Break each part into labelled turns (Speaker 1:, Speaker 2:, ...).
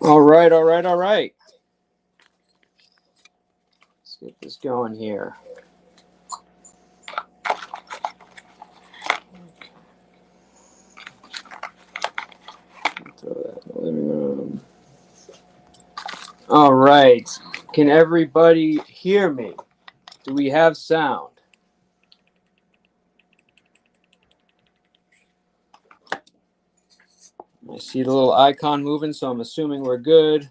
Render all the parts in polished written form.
Speaker 1: All right, all right, all right. Let's get this going here. Throw that in the living room. All right. Can everybody hear me? Do we have sound? I see the little icon moving, so I'm assuming we're good.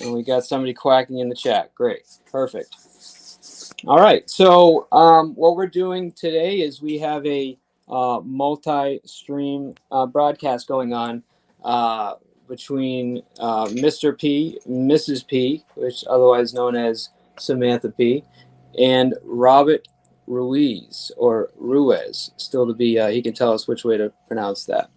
Speaker 1: And we got somebody quacking in the chat. Great. Perfect. All right. So what we're doing today is we have a multi-stream broadcast going on between Mr. P, Mrs. P, which otherwise known as Samantha P, and Robert Ruiz, or Ruiz, still to be, he can tell us which way to pronounce that.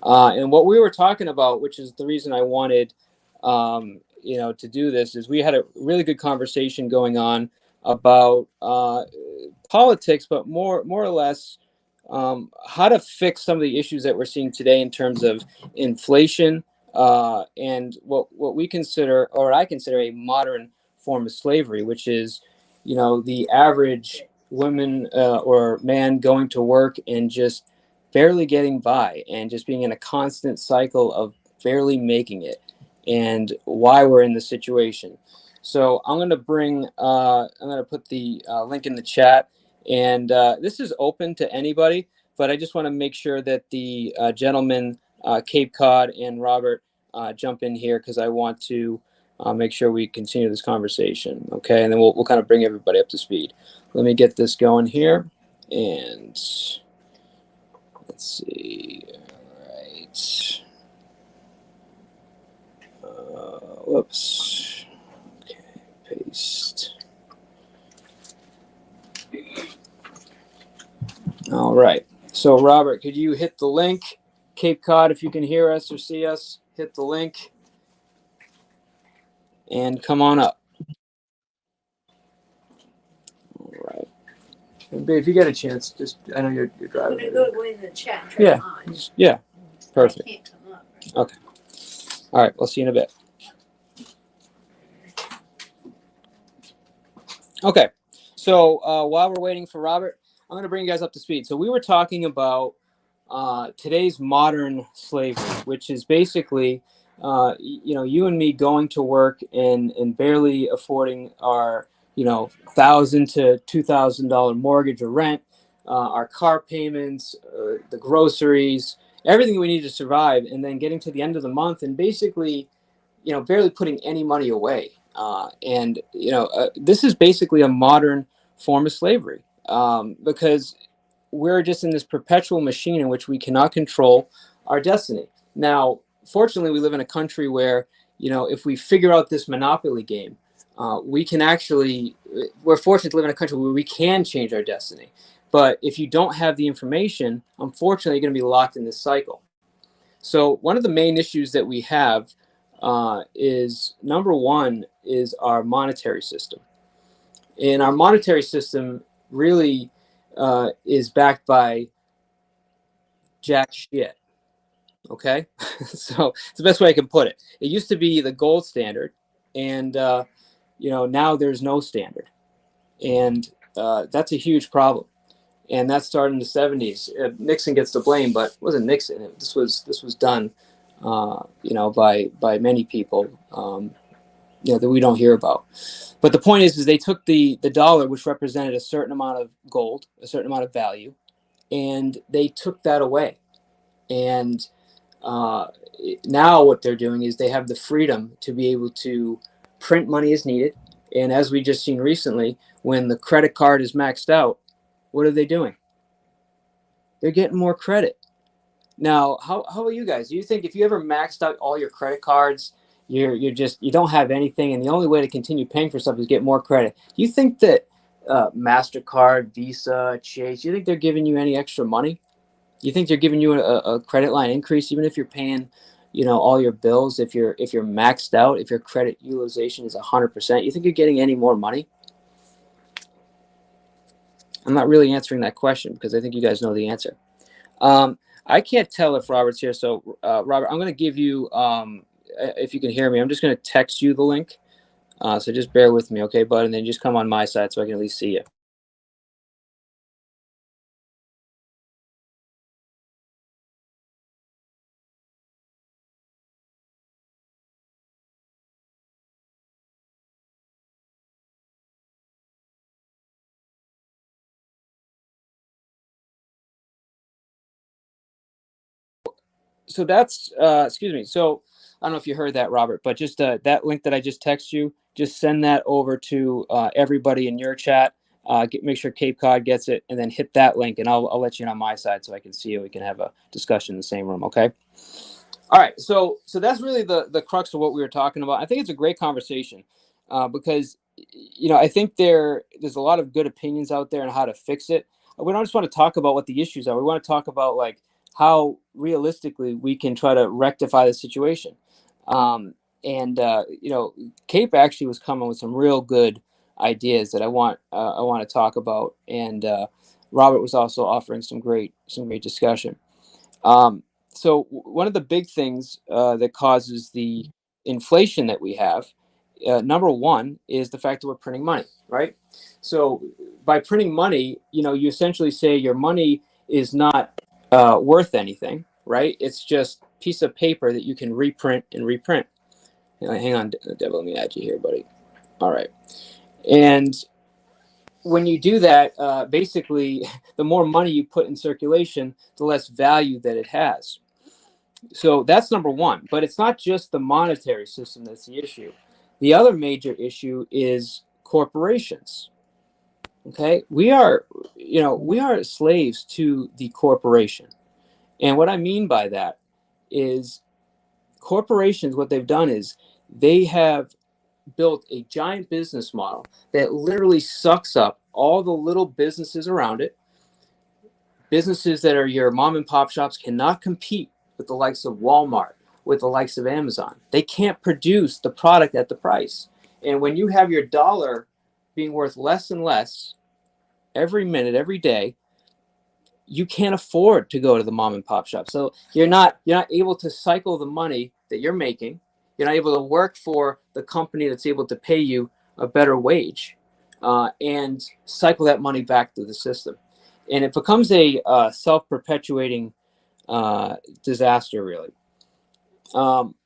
Speaker 1: And what we were talking about, which is the reason I wanted, to do this, is we had a really good conversation going on about politics, but more or less how to fix some of the issues that we're seeing today in terms of inflation and what we consider, or I consider, a modern form of slavery, which is, the average woman or man going to work and just barely getting by and just being in a constant cycle of barely making it, and why we're in the situation. So I'm going to put the link in the chat, and this is open to anybody, but I just want to make sure that the gentlemen, Cape Cod and Robert, jump in here, because I want to make sure we continue this conversation. Okay, and then we'll kind of bring everybody up to speed. Let me get this going here, and let's see. All right. Whoops. Okay, paste. All right. So, Robert, could you hit the link? Cape Cod, if you can hear us or see us, hit the link and come on up. All right. And if you get a chance, just, I know you're driving.
Speaker 2: I'm going to go in the chat.
Speaker 1: Yeah. Perfect.
Speaker 2: I can't come up.
Speaker 1: Okay. All right. We'll see you in a bit. Okay. So while we're waiting for Robert, I'm going to bring you guys up to speed. So we were talking about today's modern slavery, which is basically, you and me going to work and barely affording our, $1,000 to $2,000 mortgage or rent, our car payments, the groceries, everything we need to survive, and then getting to the end of the month and basically, barely putting any money away. This is basically a modern form of slavery, because we're just in this perpetual machine in which we cannot control our destiny. Now, fortunately, we live in a country where, if we figure out this monopoly game, we're fortunate to live in a country where we can change our destiny. But if you don't have the information, unfortunately, you're going to be locked in this cycle. So one of the main issues that we have is, number one, is our monetary system. And our monetary system really is backed by jack shit. Okay, so it's the best way I can put it. It used to be the gold standard, and now there's no standard, and that's a huge problem. And that started in the 70s. Nixon gets the blame, but it wasn't Nixon. This was done, by many people, that we don't hear about. But the point is they took the dollar, which represented a certain amount of gold, a certain amount of value, and they took that away. And now what they're doing is they have the freedom to be able to print money as needed. And as we just seen recently, when the credit card is maxed out, what are they doing? They're getting more credit. Now, how are you guys? Do you think if you ever maxed out all your credit cards, you don't have anything, and the only way to continue paying for stuff is get more credit? Do you think that MasterCard, Visa, Chase, do you think they're giving you any extra money? You think they're giving you a credit line increase, even if you're paying, all your bills? If you're maxed out, if your credit utilization is 100%, you think you're getting any more money? I'm not really answering that question because I think you guys know the answer. I can't tell if Robert's here. So, Robert, I'm going to give you if you can hear me, I'm just going to text you the link. So just bear with me, okay, bud? And then just come on my side so I can at least see you. So that's excuse me. So I don't know if you heard that, Robert, but just that link that I just text you, just send that over to everybody in your chat. Make sure Cape Cod gets it, and then hit that link, and I'll let you in on my side so I can see you. We can have a discussion in the same room, okay? All right, so that's really the crux of what we were talking about. I think it's a great conversation because I think there's a lot of good opinions out there on how to fix it. We don't just want to talk about what the issues are. We want to talk about like how realistically we can try to rectify the situation. And Cape actually was coming with some real good ideas that I want to talk about, and Robert was also offering some great discussion. So one of the big things that causes the inflation that we have, number one, is the fact that we're printing money, right? So by printing money, you essentially say your money is not worth anything, right? It's just a piece of paper that you can reprint and reprint. Hang on, Devil, let me add you here, buddy. All right. And when you do that, basically, the more money you put in circulation, the less value that it has. So that's number one. But it's not just the monetary system that's the issue. The other major issue is corporations. Okay, we are slaves to the corporation, and what I mean by that is corporations. What they've done is they have built a giant business model that literally sucks up all the little businesses around it. Businesses that are your mom and pop shops cannot compete with the likes of Walmart, with the likes of Amazon. They can't produce the product at the price. And when you have your dollar being worth less and less every minute, every day, you can't afford to go to the mom and pop shop. So you're not able to cycle the money that you're making. You're not able to work for the company that's able to pay you a better wage and cycle that money back through the system. And it becomes a self-perpetuating disaster, really. Um,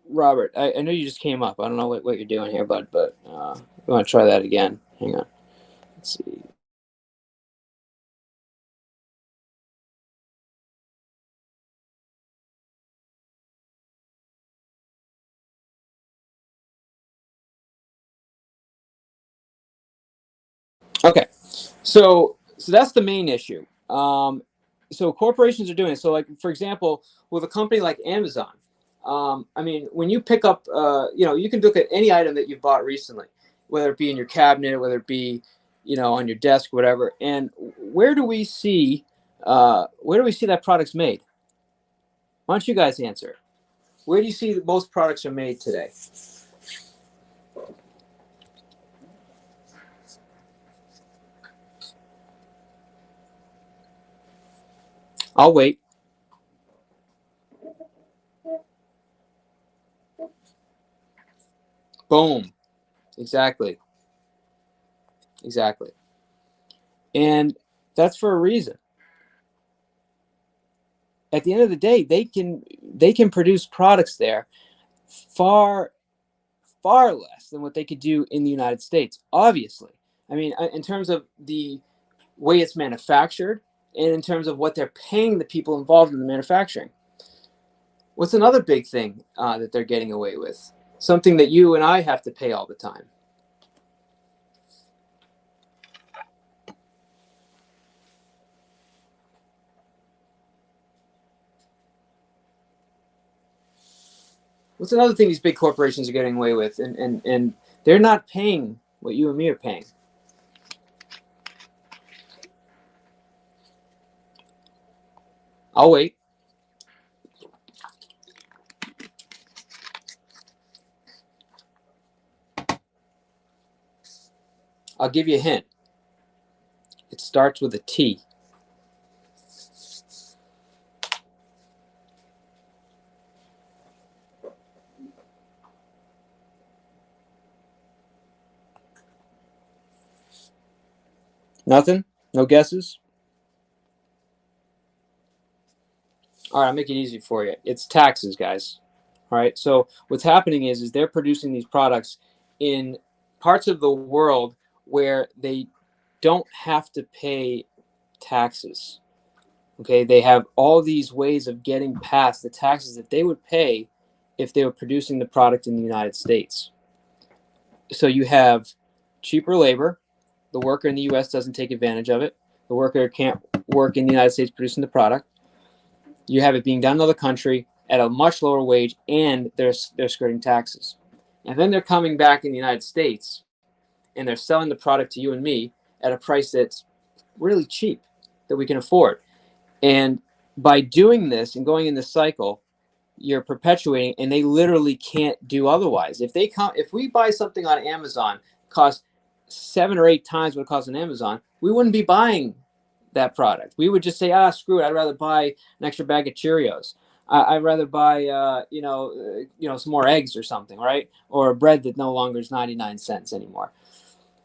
Speaker 1: Robert, I know you just came up. I don't know what you're doing here, bud, but we want to try that again. Hang on. Let's see. Okay, so that's the main issue. So corporations are doing it. So, like for example, with a company like Amazon, I mean, when you pick up, you can look at any item that you've bought recently, whether it be in your cabinet, whether it be, on your desk, whatever. And where do we see that product's made? Why don't you guys answer? Where do you see that most products are made today? I'll wait. Boom. Exactly. Exactly. And that's for a reason. At the end of the day, they can produce products there far far less than what they could do in the United States. Obviously, I mean, in terms of the way it's manufactured, and in terms of what they're paying the people involved in the manufacturing. What's another big thing that they're getting away with? Something that you and I have to pay all the time. What's another thing these big corporations are getting away with? And they're not paying what you and me are paying. I'll wait. I'll give you a hint. It starts with a T. Nothing? No guesses? All right, I'll make it easy for you. It's taxes, guys. All right. So what's happening is they're producing these products in parts of the world where they don't have to pay taxes. Okay, they have all these ways of getting past the taxes that they would pay if they were producing the product in the United States. So you have cheaper labor. The worker in the US doesn't take advantage of it. The worker can't work in the United States producing the product. You have it being done in another country at a much lower wage, and they're skirting taxes. And then they're coming back in the United States and they're selling the product to you and me at a price that's really cheap, that we can afford. And by doing this and going in this cycle, you're perpetuating, and they literally can't do otherwise. If we buy something on Amazon, cost 7 or 8 times what it costs on Amazon, we wouldn't be buying that product. We would just say, screw it. I'd rather buy an extra bag of Cheerios. I'd rather buy, some more eggs or something, right? Or a bread that no longer is 99 cents anymore.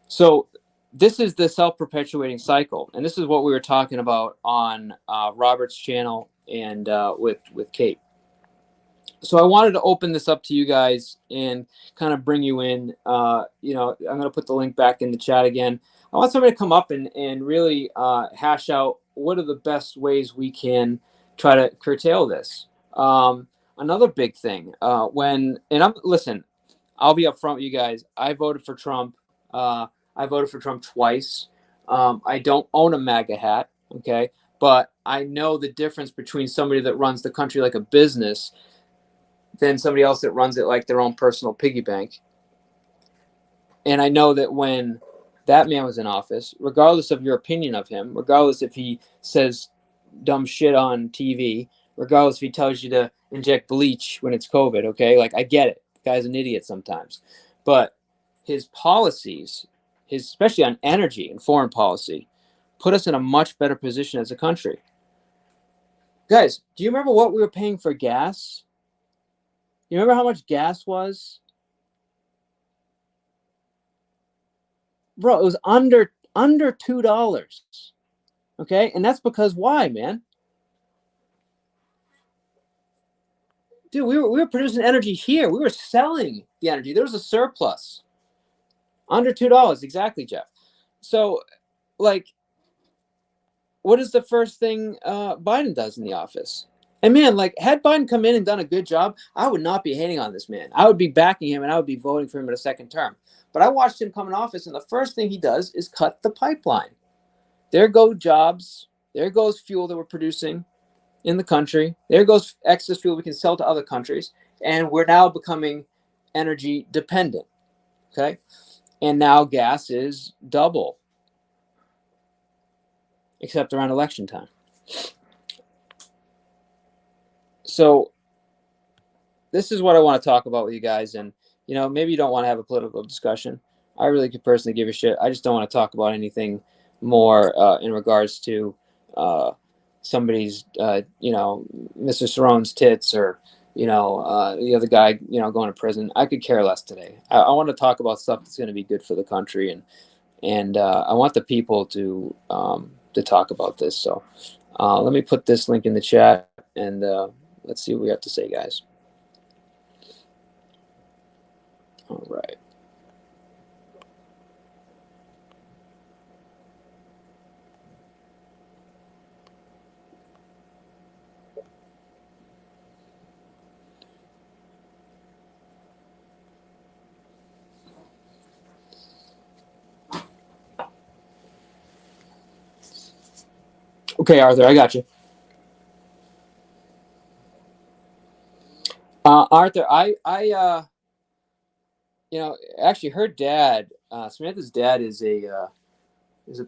Speaker 1: So this is the self-perpetuating cycle, and this is what we were talking about on Robert's channel and with Kate. So I wanted to open this up to you guys and kind of bring you in. I'm going to put the link back in the chat again. I want somebody to come up and really hash out what are the best ways we can try to curtail this. Another big thing listen, I'll be upfront with you guys. I voted for Trump. I voted for Trump twice. I don't own a MAGA hat, okay? But I know the difference between somebody that runs the country like a business than somebody else that runs it like their own personal piggy bank. And I know that when that man was in office, regardless of your opinion of him, regardless if he says dumb shit on TV, regardless if he tells you to inject bleach when it's COVID, okay? Like, I get it. The guy's an idiot sometimes. But his policies, especially on energy and foreign policy, put us in a much better position as a country. Guys, do you remember what we were paying for gas? You remember how much gas was? Bro, it was under $2. Okay? And that's because why, man? Dude, we were producing energy here. We were selling the energy. There was a surplus. Under $2, exactly, Jeff. So, like, what is the first thing Biden does in the office? And man, like, had Biden come in and done a good job, I would not be hating on this man. I would be backing him and I would be voting for him in a second term. But I watched him come in office, and the first thing he does is cut the pipeline. There go jobs. There goes fuel that we're producing in the country. There goes excess fuel we can sell to other countries. And we're now becoming energy dependent. Okay. And now gas is double, except around election time. So this is what I want to talk about with you guys. And, maybe you don't want to have a political discussion. I really could personally give a shit. I just don't want to talk about anything more in regards to somebody's, Mr. Cerrone's tits or, the other guy, going to prison. I could care less today. I want to talk about stuff that's going to be good for the country. And I want the people to talk about this. So let me put this link in the chat and let's see what we have to say, guys. All right. Okay, Arthur, I got you. Arthur, I actually, her dad, Samantha's dad, is a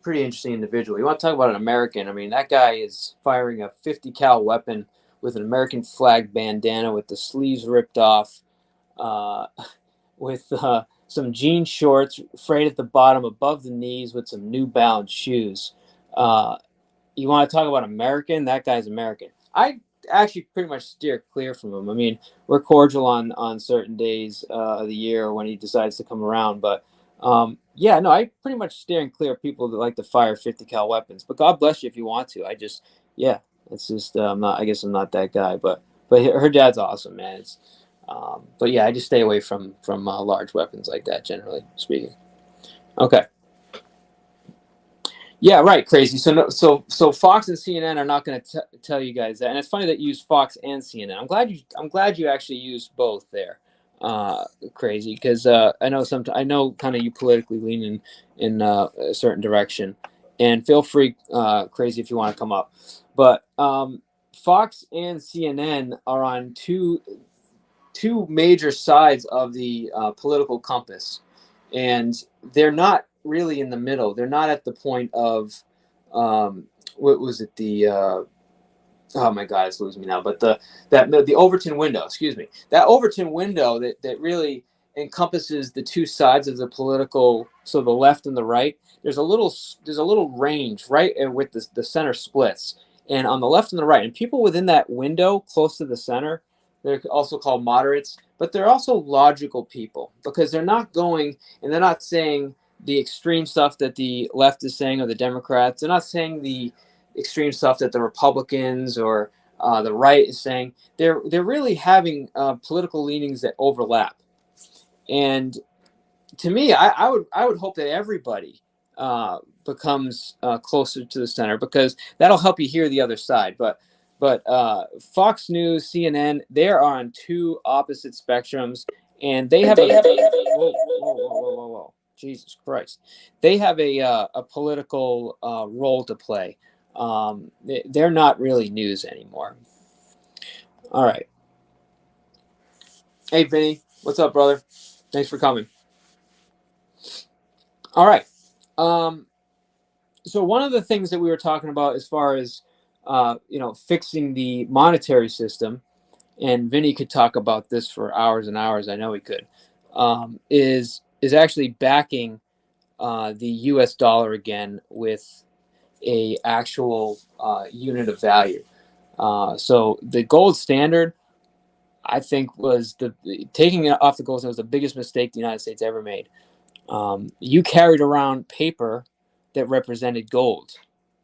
Speaker 1: pretty interesting individual. You want to talk about an American? I mean, that guy is firing a 50 cal weapon with an American flag bandana with the sleeves ripped off, with some jean shorts frayed at the bottom above the knees with some New Balance shoes. You want to talk about American? That guy's American. I actually pretty much steer clear from him. I mean, we're cordial on certain days of the year when he decides to come around, but Yeah, no, I pretty much steering clear of people that like to fire 50 cal weapons. But God bless you if you want to. Yeah, it's just I'm not. I guess I'm not that guy. But her dad's awesome, man. But yeah, I just stay away from large weapons like that, generally speaking. Okay. Yeah, right. Crazy. So so Fox and CNN are not going to tell you guys that, and it's funny that you use Fox and CNN. I'm glad you actually used both there. Crazy, because I know kind of you politically lean in a certain direction, and feel free, crazy, if you want to come up. But Fox and CNN are on two major sides of the political compass, and they're not really in the middle. They're not at the point of what was it, the oh my god, it's losing me now. But the Overton window, excuse me, that Overton window that really encompasses the two sides of the political, so the left and the right. There's a little range right with the center splits, and on the left and the right, and people within that window close to the center, they're also called moderates, but they're also logical people because they're not saying the extreme stuff that the left is saying or the Democrats. They're not saying the extreme stuff that the Republicans or the right is saying. They're really having political leanings that overlap. And to me, I would hope that everybody becomes closer to the center, because that'll help you hear the other side. But Fox News, CNN, they are on two opposite spectrums, and they have whoa, whoa, whoa, whoa, whoa, whoa. Jesus Christ, they have a political role to play. They're not really news anymore. All right. Hey, Vinny, what's up, brother? Thanks for coming. All right. Um, so one of the things that we were talking about as far as fixing the monetary system, and Vinny could talk about this for hours and hours. I know he could. Is actually backing the U.S. dollar again with a actual unit of value. So the gold standard, I think, was the taking it off the gold standard was the biggest mistake the United States ever made. You carried around paper that represented gold.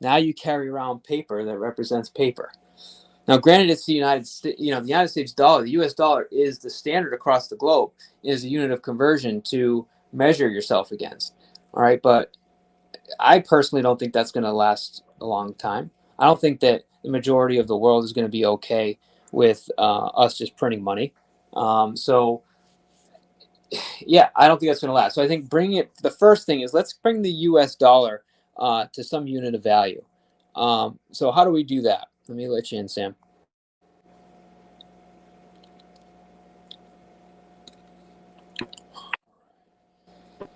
Speaker 1: Now you carry around paper that represents paper. Now, granted, it's the United States. The United States dollar, the U.S. dollar, is the standard across the globe. It is a unit of conversion to measure yourself against. All right, but I personally don't think that's going to last a long time. I don't think that the majority of the world is going to be okay with us just printing money. So yeah, I don't think that's going to last. So I think the first thing is, let's bring the U.S. dollar to some unit of value. So how do we do that? Let me let you in, Sam.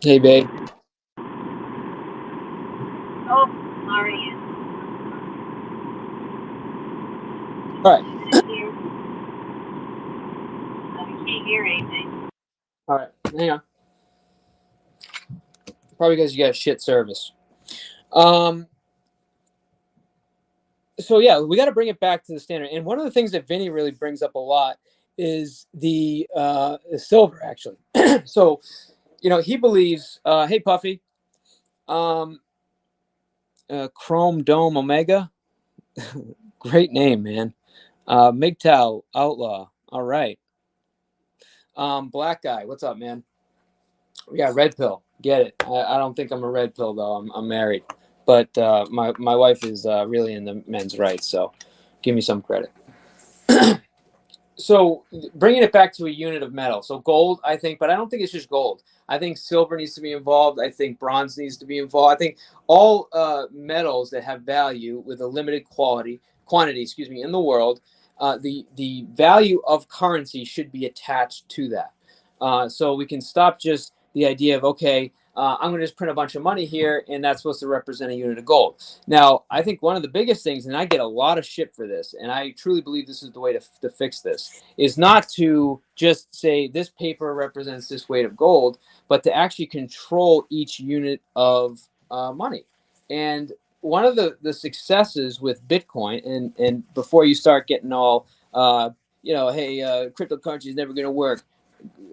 Speaker 1: Hey, babe.
Speaker 2: Oh, sorry.
Speaker 1: All right.
Speaker 2: Here. I can't hear anything.
Speaker 1: All right. Hang on. Probably because you got shit service. Um, so yeah, we got to bring it back to the standard. And one of the things that Vinny really brings up a lot is the silver, actually. So, he believes, hey, Puffy, um, Chrome Dome Omega, great name, man. MGTOW Outlaw, all right. Black guy, what's up, man? Yeah, red pill, get it. I don't think I'm a red pill, though. I'm married, but my wife is really in the men's rights, so give me some credit. So bringing it back to a unit of metal, so gold, I think, but I don't think it's just gold. I think silver needs to be involved. I think bronze needs to be involved. I think all metals that have value with a limited quantity, excuse me, in the world, the value of currency should be attached to that. So we can stop just the idea of, okay, I'm going to just print a bunch of money here, and that's supposed to represent a unit of gold. Now, I think one of the biggest things, and I get a lot of shit for this, and I truly believe this is the way to fix this, is not to just say this paper represents this weight of gold, but to actually control each unit of money. And one of the successes with Bitcoin, and before you start getting all, hey, cryptocurrency is never going to work.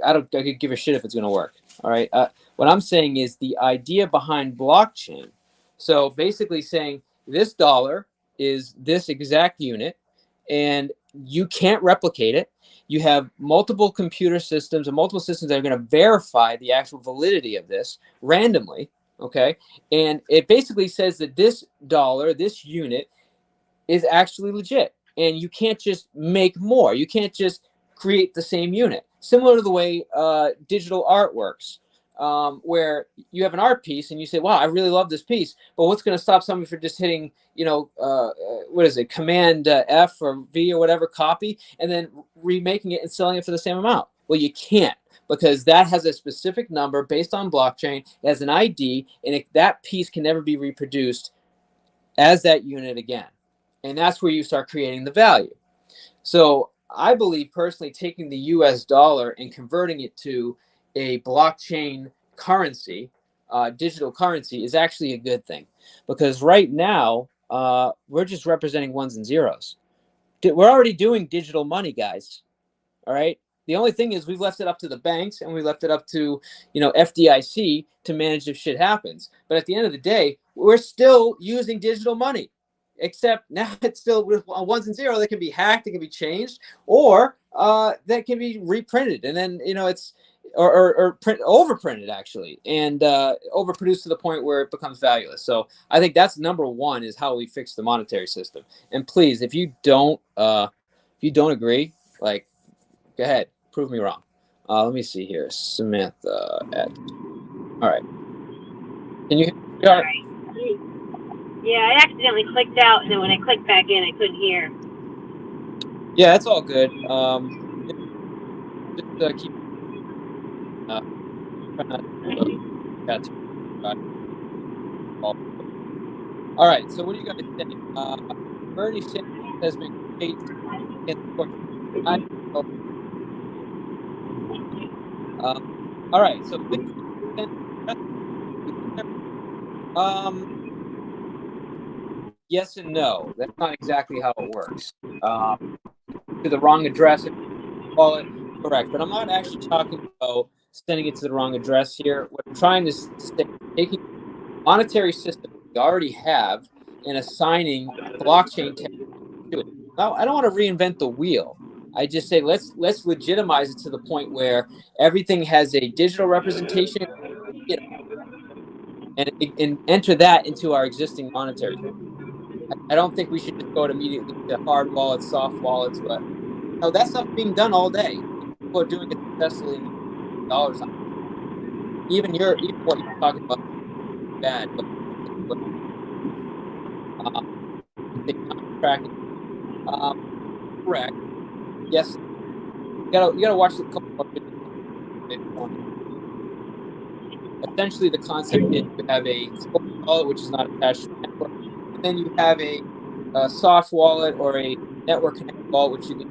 Speaker 1: I could give a shit if it's going to work. All right. What I'm saying is the idea behind blockchain. So basically saying this dollar is this exact unit, and you can't replicate it. You have multiple computer systems and multiple systems that are going to verify the actual validity of this randomly. Okay. And it basically says that this dollar, this unit, is actually legit. And you can't just make more. You can't just create the same unit. Similar to the way digital art works, where you have an art piece and you say, wow, I really love this piece. But what's going to stop somebody from just hitting, what is it, Command F or V or whatever, copy, and then remaking it and selling it for the same amount? Well, you can't, because that has a specific number based on blockchain. It has an ID, and that piece can never be reproduced as that unit again. And that's where you start creating the value. So I believe personally taking the US dollar and converting it to a blockchain currency, digital currency, is actually a good thing. Because right now, we're just representing ones and zeros. We're already doing digital money, guys. All right. The only thing is we've left it up to the banks, and we left it up to, FDIC to manage if shit happens. But at the end of the day, we're still using digital money, except now it's still with ones and zeros. That can be hacked, it can be changed, or that can be reprinted, and then it's or overprinted actually, and overproduced to the point where it becomes valueless. So I think that's number one, is how we fix the monetary system. And please, if you don't agree, like, go ahead, prove me wrong. Let me see here, Samantha. All right, can you?
Speaker 2: All right. Yeah, I accidentally clicked out, and then when I clicked back in, I couldn't hear.
Speaker 1: Yeah, that's all good. Just keep. All right. So what do you guys think? Bernie Sanders has been great in all right. So yes and no. That's not exactly how it works. To the wrong address, call it correct. But I'm not actually talking about sending it to the wrong address here. What I'm trying to say, taking monetary system we already have and assigning blockchain technology to it. Now, I don't want to reinvent the wheel. I just say let's legitimize it to the point where everything has a digital representation, and enter that into our existing monetary. I don't think we should just go immediately to hard wallets, soft wallets, but that stuff's being done all day. People are doing it successfully in dollars. Even what you're talking about is bad, but tracking. Correct. Yes. You gotta watch the couple of essentially the concept is you have a wallet which is not attached to the network, and then you have a soft wallet or a network connected wallet which you can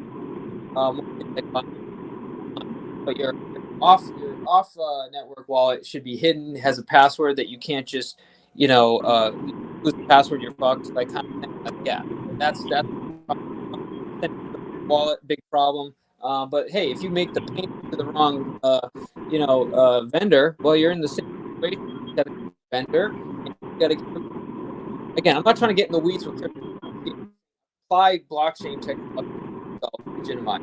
Speaker 1: but your off network wallet should be hidden, has a password that you can't just lose the password, you're fucked. Like, yeah, that's wallet, big problem. But hey, if you make the payment to the wrong vendor, well, you're in the same situation. You got a vendor, and you got to, again, I'm not trying to get in the weeds with crypto. Apply blockchain technology, legitimize,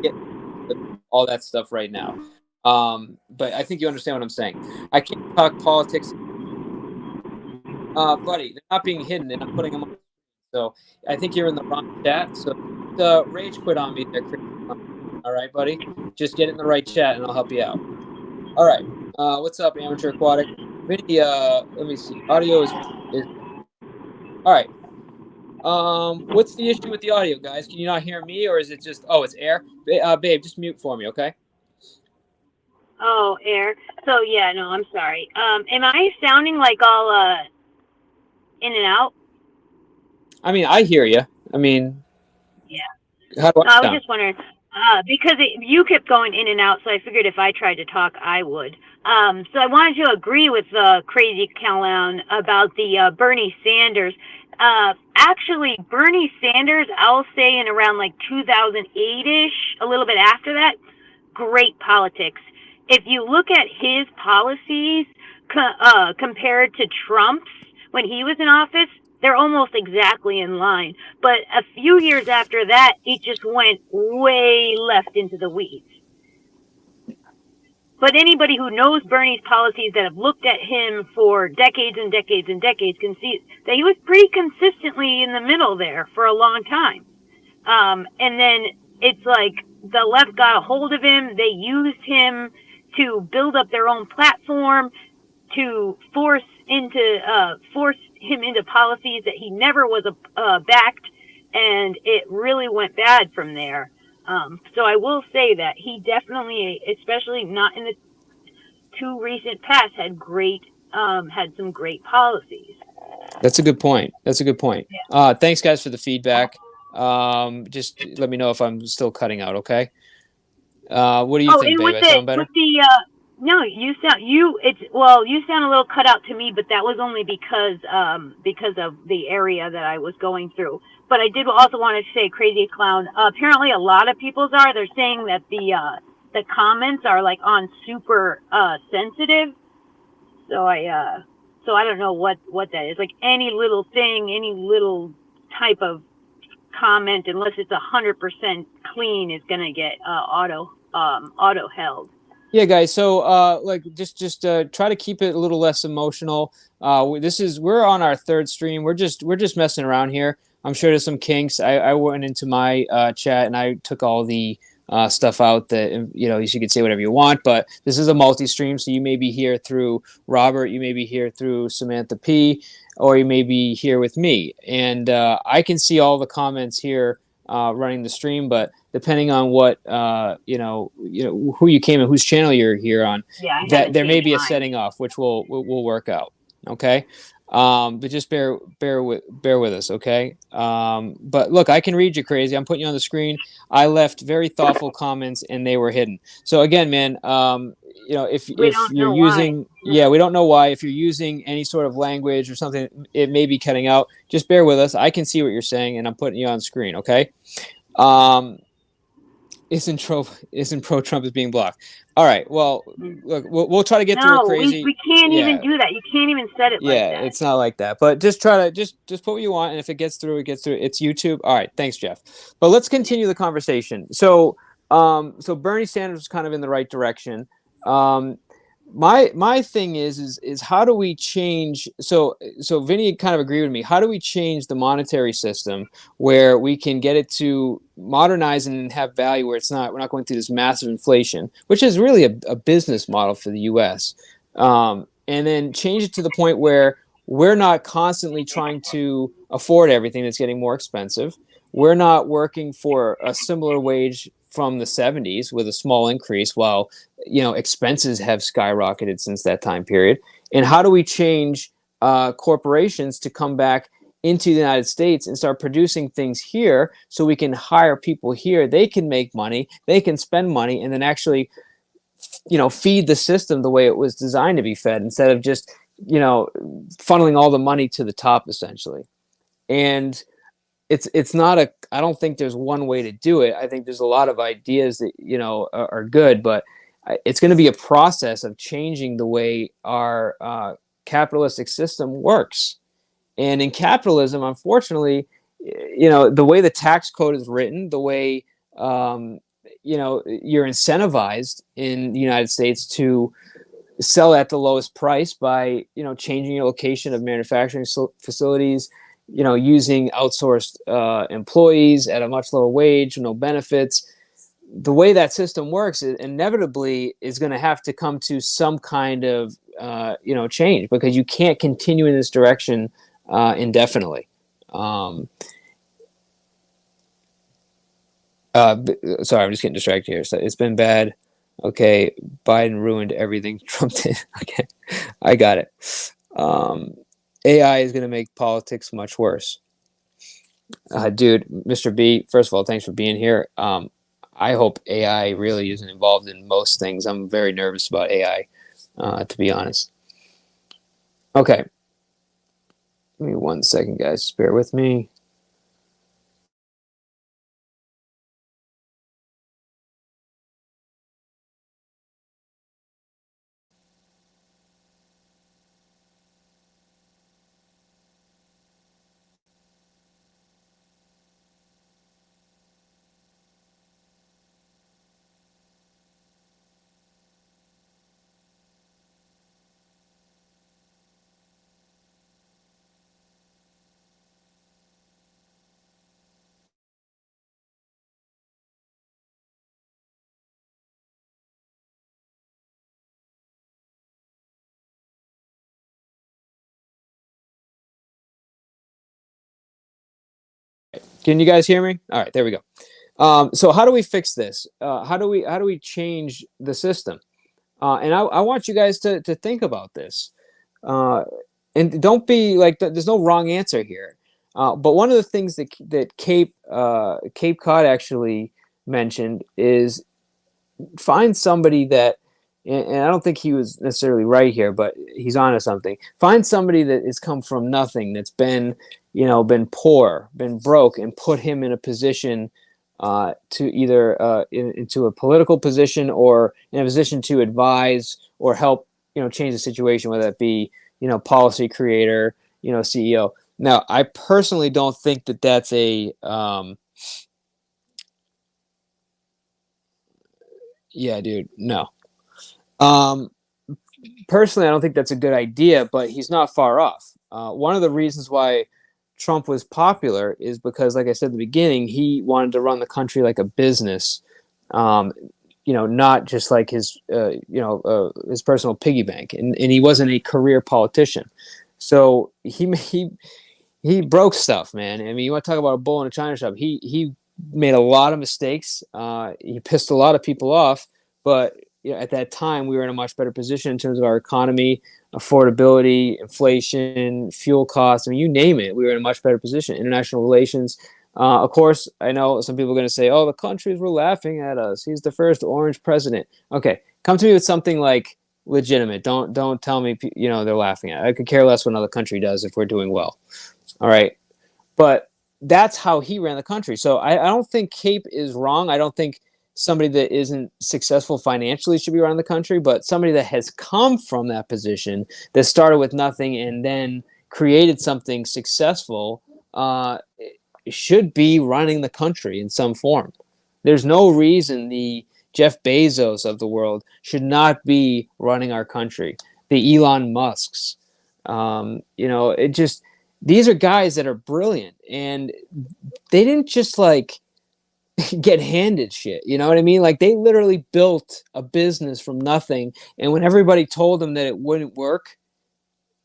Speaker 1: get all that stuff right now. But I think you understand what I'm saying. I can't talk politics, buddy. They're not being hidden, and I'm putting them on. So I think you're in the wrong chat. So rage quit on me there, Chris. All right, buddy. Just get in the right chat, and I'll help you out. All right. What's up, Amateur Aquatic? Video. Let me see. Audio is all right. What's the issue with the audio, guys? Can you not hear me, or is it just? Oh, it's air. Babe, just mute for me, okay?
Speaker 2: Oh, air. So yeah, no, I'm sorry. Am I sounding like all in and out?
Speaker 1: I mean, I hear you. I mean,
Speaker 2: yeah.
Speaker 1: How do
Speaker 2: I was just wondering, because you kept going in and out, so I figured if I tried to talk, I would. So I wanted to agree with Crazy Clown about the Bernie Sanders. Actually, Bernie Sanders, I'll say in around like 2008-ish, a little bit after that, great politics. If you look at his policies compared to Trump's when he was in office, they're almost exactly in line. But a few years after that, it just went way left into the weeds. But anybody who knows Bernie's policies that have looked at him for decades and decades and decades can see that he was pretty consistently in the middle there for a long time. And then it's like the left got a hold of him. They used him to build up their own platform, to force him into policies that he never was backed, and it really went bad from there. So I will say that he definitely, especially not in the too recent past, had some great policies.
Speaker 1: That's a good point.
Speaker 2: Yeah.
Speaker 1: Thanks, guys, for the feedback. Just let me know if I'm still cutting out. Okay. What do you think, babe? I sound better?
Speaker 2: No, you sound a little cut out to me, but that was only because of the area that I was going through. But I did also want to say, Crazy Clown. Apparently, a lot of people's are. They're saying that the comments are like on super sensitive. So I don't know what that is. Like any little thing, any little type of comment, unless it's 100% clean, is gonna get auto held.
Speaker 1: Yeah, guys. So, like, just try to keep it a little less emotional. We're on our third stream. We're just messing around here. I'm sure there's some kinks. I went into my chat and I took all the stuff out that, you know, you could say whatever you want, but this is a multi-stream. So you may be here through Robert, you may be here through Samantha P, or you may be here with me. And I can see all the comments here running the stream, but depending on what you know who you came and whose channel you're here on, that there may be a setting off, which we'll work out. Okay. But just bear with us, okay? But look, I can read you, Crazy. I'm putting you on the screen. I left very thoughtful comments, and they were hidden. So again, man, you know, if you're using, we don't know why. If you're using any sort of language or something, it may be cutting out. Just bear with us. I can see what you're saying, and I'm putting you on screen, okay? Isn't pro-Trump is being blocked. All right. Well, look, we'll try to get through it, Crazy.
Speaker 2: We can't even do that. You can't even set it like that.
Speaker 1: Yeah, it's not like that. But just try to just put what you want, and if it gets through, it gets through. It's YouTube. All right. Thanks, Jeff. But let's continue the conversation. So, so Bernie Sanders was kind of in the right direction. My thing is how do we change? So Vinny kind of agreed with me. How do we change the monetary system where we can get it to modernize and have value, where we're not going through this massive inflation, which is really a business model for the U.S. And then change it to the point where we're not constantly trying to afford everything that's getting more expensive. We're not working for a similar wage from the 70s with a small increase, while, you know, expenses have skyrocketed since that time period. And how do we change corporations to come back into the United States and start producing things here so we can hire people here? They can make money, they can spend money, and then actually, you know, feed the system the way it was designed to be fed, instead of just, you know, funneling all the money to the top, essentially. And it's not I don't think there's one way to do it. I think there's a lot of ideas that, you know, are good, but it's going to be a process of changing the way our capitalistic system works. And in capitalism, unfortunately, you know, the way the tax code is written, the way, you know, you're incentivized in the United States to sell at the lowest price by, you know, changing your location of manufacturing facilities, you know, using outsourced employees at a much lower wage, no benefits. The way that system works, it inevitably is going to have to come to some kind of, you know, change, because you can't continue in this direction indefinitely. Sorry, I'm just getting distracted here. So it's been bad. Okay, Biden ruined everything Trump did. Okay, I got it. AI is going to make politics much worse. Dude, Mr. B, first of all, thanks for being here. I hope AI really isn't involved in most things. I'm very nervous about AI, to be honest. Okay. Give me 1 second, guys. Just bear with me. Can you guys hear me? All right, there we go. So how do we fix this? How do we change the system? And I want you guys to think about this. Uh, and don't be like, there's no wrong answer here. But one of the things that Cape Cod actually mentioned is find somebody that, and I don't think he was necessarily right here, but he's onto something. Find somebody that has come from nothing, that's been poor, been broke, and put him in a position to either into a political position or in a position to advise or help, change the situation, whether that be, policy creator, CEO. Now, I personally don't think that that's yeah, dude, no. Um, Personally, I don't think that's a good idea, but he's not far off. One of the reasons why Trump was popular is because, like I said at the beginning, he wanted to run the country like a business, um, not just like his personal piggy bank, and he wasn't a career politician. So he broke stuff, man. I mean, you want to talk about a bull in a china shop? He made a lot of mistakes. He pissed a lot of people off, but at that time we were in a much better position in terms of our economy, affordability, inflation, fuel costs. I mean, you name it, we were in a much better position. International relations. Of course, I know some people are going to say, "Oh, the countries were laughing at us. He's the first orange president." Okay, come to me with something like legitimate. Don't tell me they're laughing at it. I could care less what another country does if we're doing well. All right. But that's how he ran the country. So I don't think Cape is wrong. I don't think somebody that isn't successful financially should be running the country, but somebody that has come from that position, that started with nothing and then created something successful, should be running the country in some form. There's no reason the Jeff Bezos of the world should not be running our country. The Elon Musks. It just, these are guys that are brilliant, and they didn't just like get handed shit. You know what I mean? Like, they literally built a business from nothing. And when everybody told them that it wouldn't work,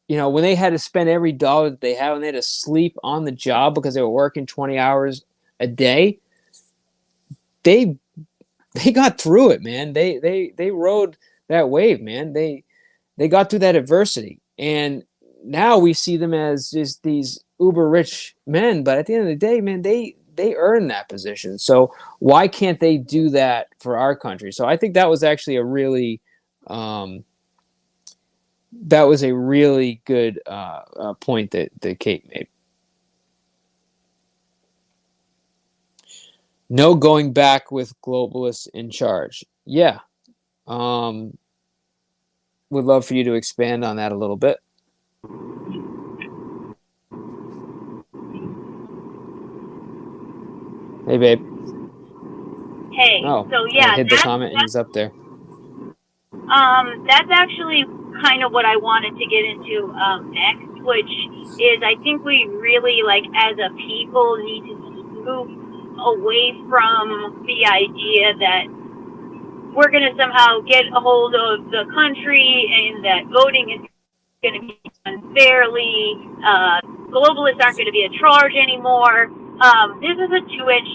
Speaker 1: when they had to spend every dollar that they had, when they had to sleep on the job because they were working 20 hours a day, they got through it, man. They rode that wave, man. They got through that adversity. And now we see them as just these uber rich men, but at the end of the day, man, they earn that position. So why can't they do that for our country? So I think that was actually a really good point that Kate made. No going back with globalists in charge. Yeah. Would love for you to expand on that a little bit. Hey, babe.
Speaker 2: Hey,
Speaker 1: Oh,
Speaker 2: so yeah,
Speaker 1: I hid the comment and he's up there.
Speaker 2: That's actually kind of what I wanted to get into next, which is I think we really, like, as a people, need to move away from the idea that we're going to somehow get a hold of the country and that voting is going to be unfairly. Globalists aren't going to be in charge anymore. This is a two-edged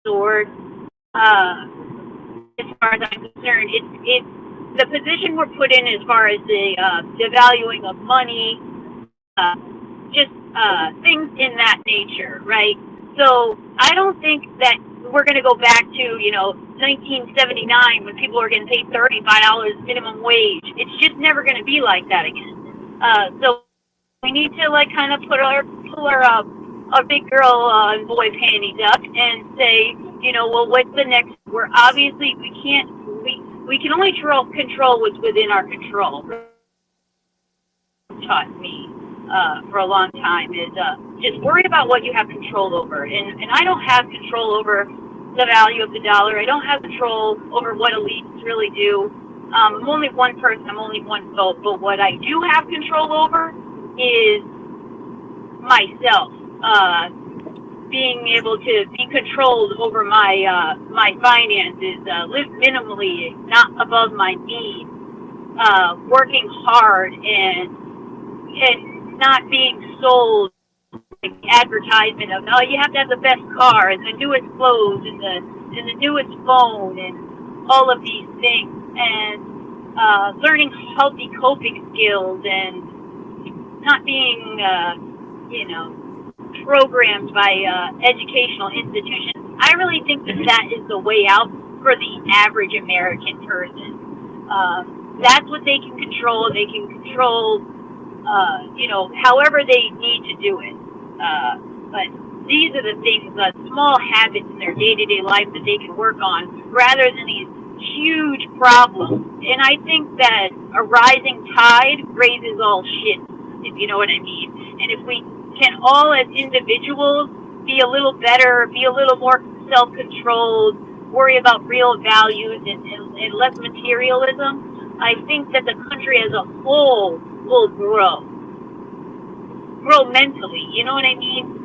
Speaker 2: sword. As far as I'm concerned, it's the position we're put in as far as the devaluing of money, just things in that nature, right? So I don't think that we're going to go back to 1979 when people were getting paid $35 minimum wage. It's just never going to be like that again. So we need to kind of pull our big girl and boy panties up and say, well, what's the next? We're obviously we can only control what's within our control. Taught me for a long time is just worry about what you have control over. And I don't have control over the value of the dollar. I don't have control over what elites really do. I'm only one person. I'm only one vote. But what I do have control over is myself. Being able to be controlled over my my finances, live minimally, not above my means, working hard, and not being sold advertisement of, oh, you have to have the best car and the newest clothes and the newest phone and all of these things, and learning healthy coping skills and not being programmed by educational institutions. I really think that is the way out for the average American person. That's what they can control. They can control, however they need to do it. But these are the things, small habits in their day-to-day life that they can work on, rather than these huge problems. And I think that a rising tide raises all ships, if you know what I mean. And if we can all as individuals be a little better, be a little more self-controlled, worry about real values and less materialism, I think that the country as a whole will grow mentally, you know what I mean?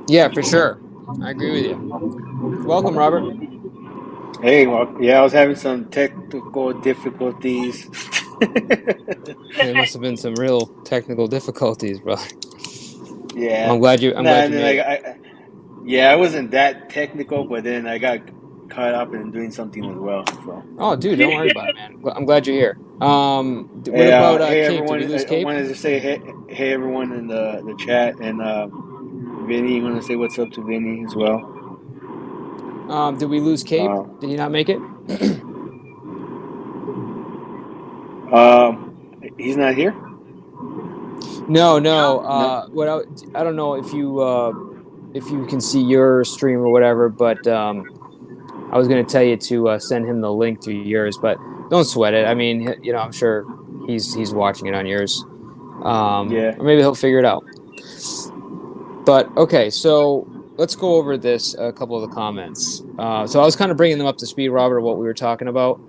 Speaker 1: Yeah, for sure. I agree with you. Welcome, Robert.
Speaker 3: Hey, well, yeah, I was having some technical difficulties.
Speaker 1: There must have been some real technical difficulties, bro.
Speaker 3: Yeah.
Speaker 1: I'm glad you made it.
Speaker 3: I wasn't that technical, but then I got caught up in doing something as well. So.
Speaker 1: Oh, dude, don't worry about it, man. I'm glad you're here. What
Speaker 3: Hey,
Speaker 1: about
Speaker 3: hey
Speaker 1: Cape?
Speaker 3: everyone!
Speaker 1: Did we lose
Speaker 3: I
Speaker 1: Cape?
Speaker 3: wanted to say hey everyone in the chat, and Vinny, you want to say what's up to Vinny as well?
Speaker 1: Did we lose Cape? Did he not make it?
Speaker 3: He's not here.
Speaker 1: No.
Speaker 3: No.
Speaker 1: I don't know if you can see your stream or whatever, but I was going to tell you to send him the link to yours, but don't sweat it. I mean, I'm sure he's watching it on yours.
Speaker 3: Yeah.
Speaker 1: Or maybe he'll figure it out. But okay, so let's go over a couple of the comments. So I was kind of bringing them up to speed, Robert, what we were talking about.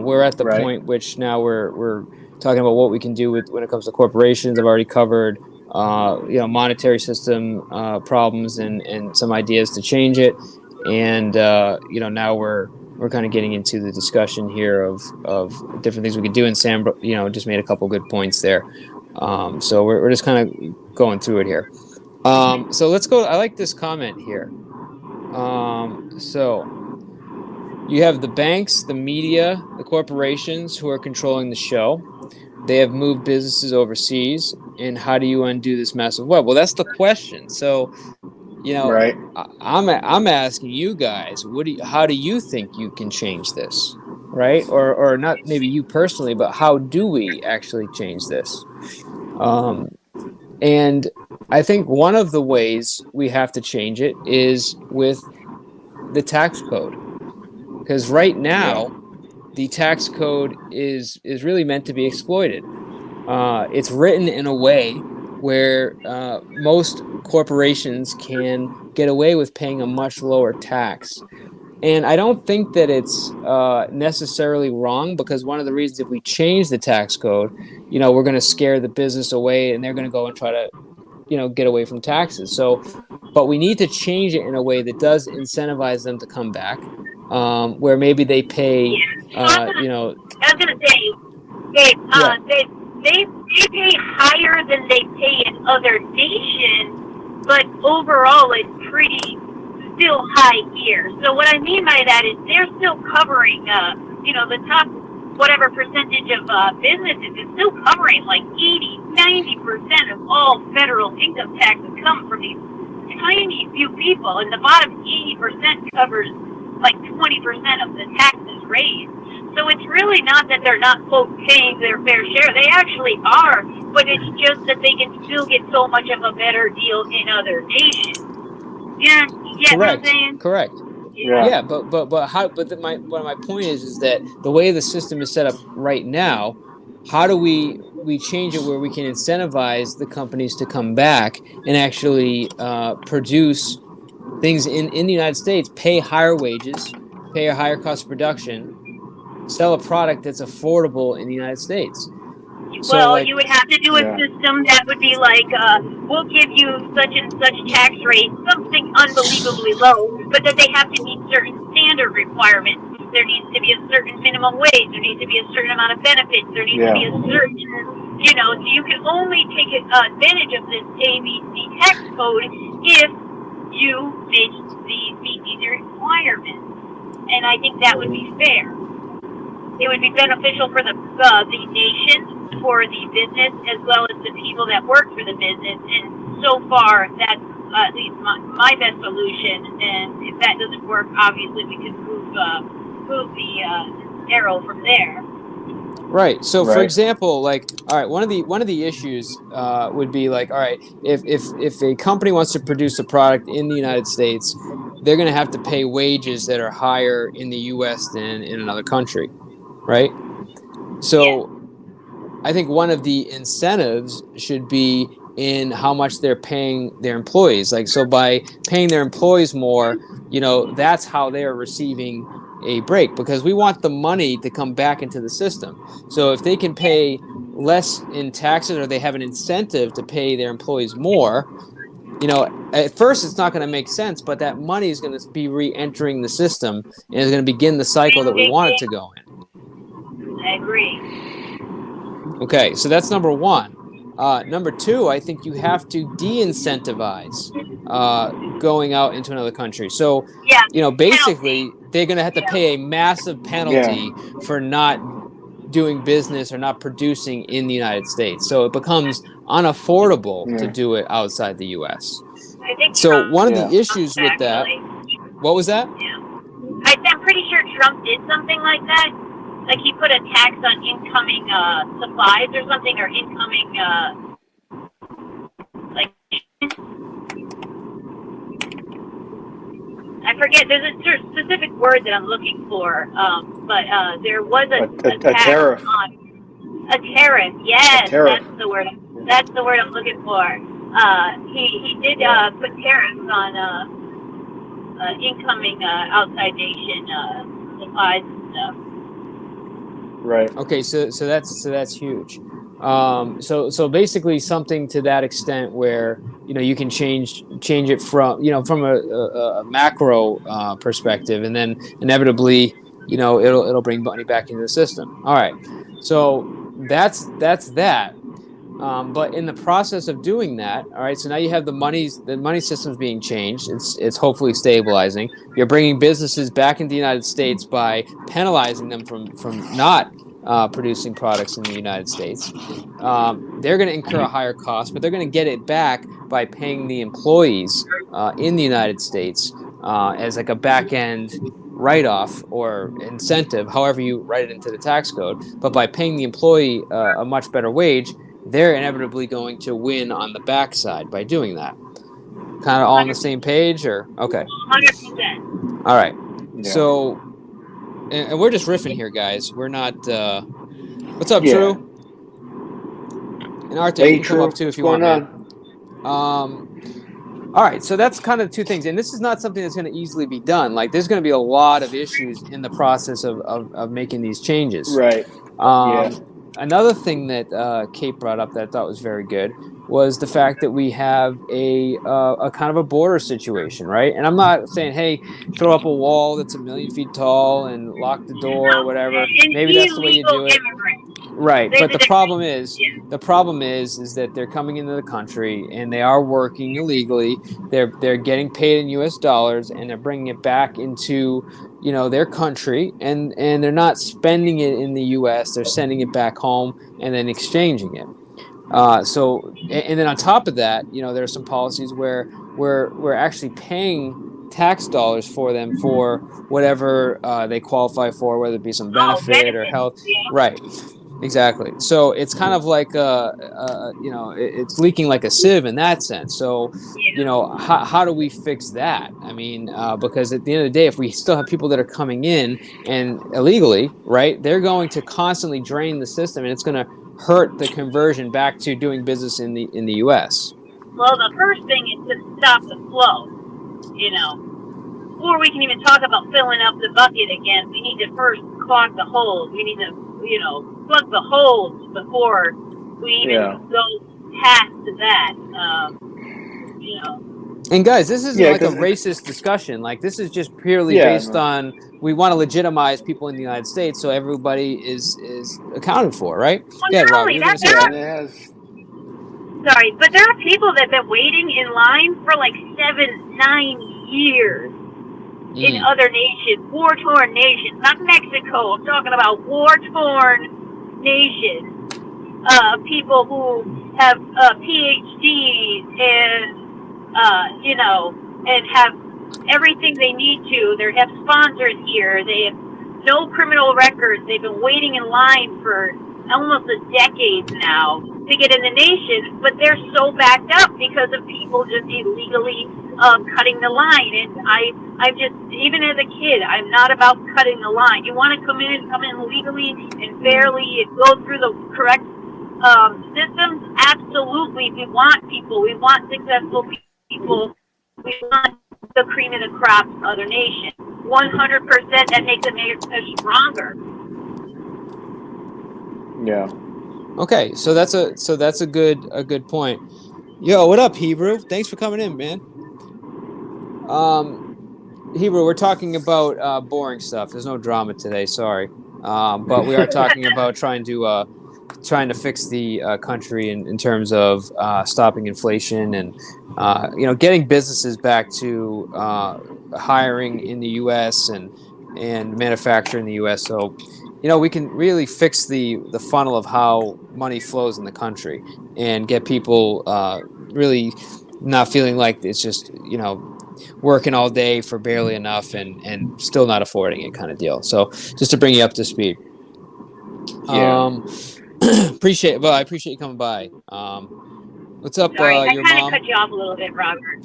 Speaker 1: We're at the point which now we're talking about what we can do when it comes to corporations. I've already covered, monetary system problems and some ideas to change it. And now we're kind of getting into the discussion here of different things we could do. And Sam, just made a couple good points there. So we're just kind of going through it here. So let's go. I like this comment here. So you have the banks, the media, the corporations who are controlling the show. They have moved businesses overseas. And how do you undo this massive web? Well, that's the question. So,
Speaker 3: right.
Speaker 1: I'm asking you guys, how do you think you can change this? Right? Or not maybe you personally, but how do we actually change this? And I think one of the ways we have to change it is with the tax code. Because right now, the tax code is really meant to be exploited. It's written in a way where most corporations can get away with paying a much lower tax. And I don't think that it's necessarily wrong, because one of the reasons if we change the tax code, we're going to scare the business away and they're going to go and try to, get away from taxes. So, but we need to change it in a way that does incentivize them to come back, where maybe they pay,
Speaker 2: I was going to say, they pay higher than they pay in other nations, but overall it's pretty still high here. So what I mean by that is they're still covering, the top whatever percentage of businesses is still covering like 80-90% of all federal income taxes come from these tiny few people, and the bottom 80% covers like 20% of the taxes raised. So it's really not that they're not, quote, paying their fair share. They actually are, but it's just that they can still get so much of a better deal in other nations. Yeah, you get what I'm saying?
Speaker 1: Correct. Yeah, but my point is that the way the system is set up right now, how do we change it where we can incentivize the companies to come back and actually produce things in the United States, pay higher wages, pay a higher cost of production, sell a product that's affordable in the United States?
Speaker 2: Well, you would have to do a system that would be like, we'll give you such and such tax rate, something unbelievably low, but that they have to meet certain standard requirements. There needs to be a certain minimum wage. There needs to be a certain amount of benefits. There needs to be a certain So you can only take advantage of this ABC tax code if you meet these requirements. And I think that would be fair. It would be beneficial for the nation, for the business, as well as the people that work for the business. And so far, that's at least my best solution. And if that doesn't work, obviously we can move the arrow from there.
Speaker 1: Right. So, for
Speaker 3: Right.
Speaker 1: example, like, all right, one of the issues would be like, all right, if a company wants to produce a product in the United States, they're going to have to pay wages that are higher in the U.S. than in another country, right? So, I think one of the incentives should be in how much they're paying their employees. Like, so by paying their employees more, that's how they are receiving a break, because we want the money to come back into the system. So if they can pay less in taxes, or they have an incentive to pay their employees more, at first it's not going to make sense, but that money is going to be re-entering the system and is going to begin the cycle that we want it to go in.
Speaker 2: I agree.
Speaker 1: Okay, so that's number one. Number two, I think you have to de-incentivize going out into another country. So, basically, they're going to have to pay a massive penalty for not doing business or not producing in the United States. So it becomes unaffordable to do it outside the U.S.
Speaker 2: I think
Speaker 1: So
Speaker 2: Trump,
Speaker 1: one of the issues with that, what was that?
Speaker 2: I'm pretty sure Trump did something like that. Like he put a tax on incoming supplies or something, or incoming I forget. There's a specific word that I'm looking for, but there was a
Speaker 3: tariff.
Speaker 2: A tariff. Yes,
Speaker 3: a tariff.
Speaker 2: That's the word. That's the word I'm looking for. He did put tariffs on incoming outside nation supplies and stuff.
Speaker 3: Right.
Speaker 1: Okay, so that's huge. So basically something to that extent where you can change it from a macro perspective, and then inevitably it'll bring money back into the system. All right, so that's that. But in the process of doing that, all right, so now you have the money system's being changed. It's hopefully stabilizing. You're bringing businesses back into the United States by penalizing them from not producing products in the United States. They're going to incur a higher cost, but they're going to get it back by paying the employees in the United States as like a back end write-off or incentive, however you write it into the tax code. But by paying the employee a much better wage, they're inevitably going to win on the backside by doing that. Kind of all on the same page, or okay?
Speaker 2: 100%.
Speaker 1: All right.
Speaker 3: Yeah.
Speaker 1: So, and we're just riffing here, guys. We're not. What's up, Drew? And Arte, you can come up too if you want. All right, so that's kind of two things, and this is not something that's going to easily be done. Like, there's going to be a lot of issues in the process of making these changes.
Speaker 3: Right.
Speaker 1: Another thing that Kate brought up that I thought was very good was the fact that we have a kind of a border situation, right? And I'm not saying, hey, throw up a wall that's 1 million feet tall and lock the door or whatever. Maybe that's the way you do it. Right, but the problem is that they're coming into the country and they are working illegally. They're getting paid in U.S. dollars and they're bringing it back into their country, and they're not spending it in the U.S. They're sending it back home and then exchanging it. So then on top of that, there are some policies where we're actually paying tax dollars for them for whatever they qualify for, whether it be some benefit or health. Right. Exactly. So it's kind of like it's leaking like a sieve in that sense. So, how do we fix that? I mean, because at the end of the day, if we still have people that are coming in and illegally, right, they're going to constantly drain the system, and it's going to hurt the conversion back to doing business in the U.S.
Speaker 2: Well, the first thing is to stop the flow, Before we can even talk about filling up the bucket again, we need to first clog the holes. We need to plug the holes before we even go past that.
Speaker 1: And guys, this isn't
Speaker 3: Yeah,
Speaker 1: like a
Speaker 3: because
Speaker 1: racist discussion. Like this is just purely
Speaker 3: yeah,
Speaker 1: based
Speaker 3: no,
Speaker 1: on we want to legitimize people in the United States, so everybody is accounted for, right?
Speaker 2: Well,
Speaker 1: Yeah,
Speaker 2: not
Speaker 1: Rob,
Speaker 2: only
Speaker 1: you were
Speaker 2: that,
Speaker 1: gonna say
Speaker 2: there
Speaker 3: yeah,
Speaker 2: are,
Speaker 3: and
Speaker 1: something?
Speaker 3: it has,
Speaker 2: sorry, but there are people that have been waiting in line for like 7, 9 years in
Speaker 1: Mm,
Speaker 2: other nations, war-torn nations, not Mexico. I'm talking about war-torn nations. People who have PhDs and and have everything they need to. They have sponsors here. They have no criminal records. They've been waiting in line for almost a decade now to get in the nation, but they're so backed up because of people just illegally cutting the line. And I'm just, even as a kid, I'm not about cutting the line. You want to come in legally and
Speaker 3: mm,
Speaker 2: fairly and go through the correct systems. Absolutely, we want people. We want successful people. We want the cream of the crop of other nations. 100%. That makes America stronger.
Speaker 3: yeah.
Speaker 1: okay, so that's a good point. Yo, what up, Hebrew? Thanks for coming in, man. Um, Hebrew, we're talking about boring stuff. There's no drama today. Sorry, but we are talking about trying to fix the country in terms of stopping inflation and getting businesses back to hiring in the U.S. and manufacture in the U.S. So we can really fix the funnel of how money flows in the country and get people really not feeling like it's just working all day for barely enough and still not affording it kind of deal. So just to bring you up to speed.
Speaker 3: Yeah.
Speaker 1: Um, I appreciate you coming by. What's up,
Speaker 2: Sorry, I
Speaker 1: your
Speaker 2: kind of
Speaker 1: mom?
Speaker 2: cut you off a little bit, Robert.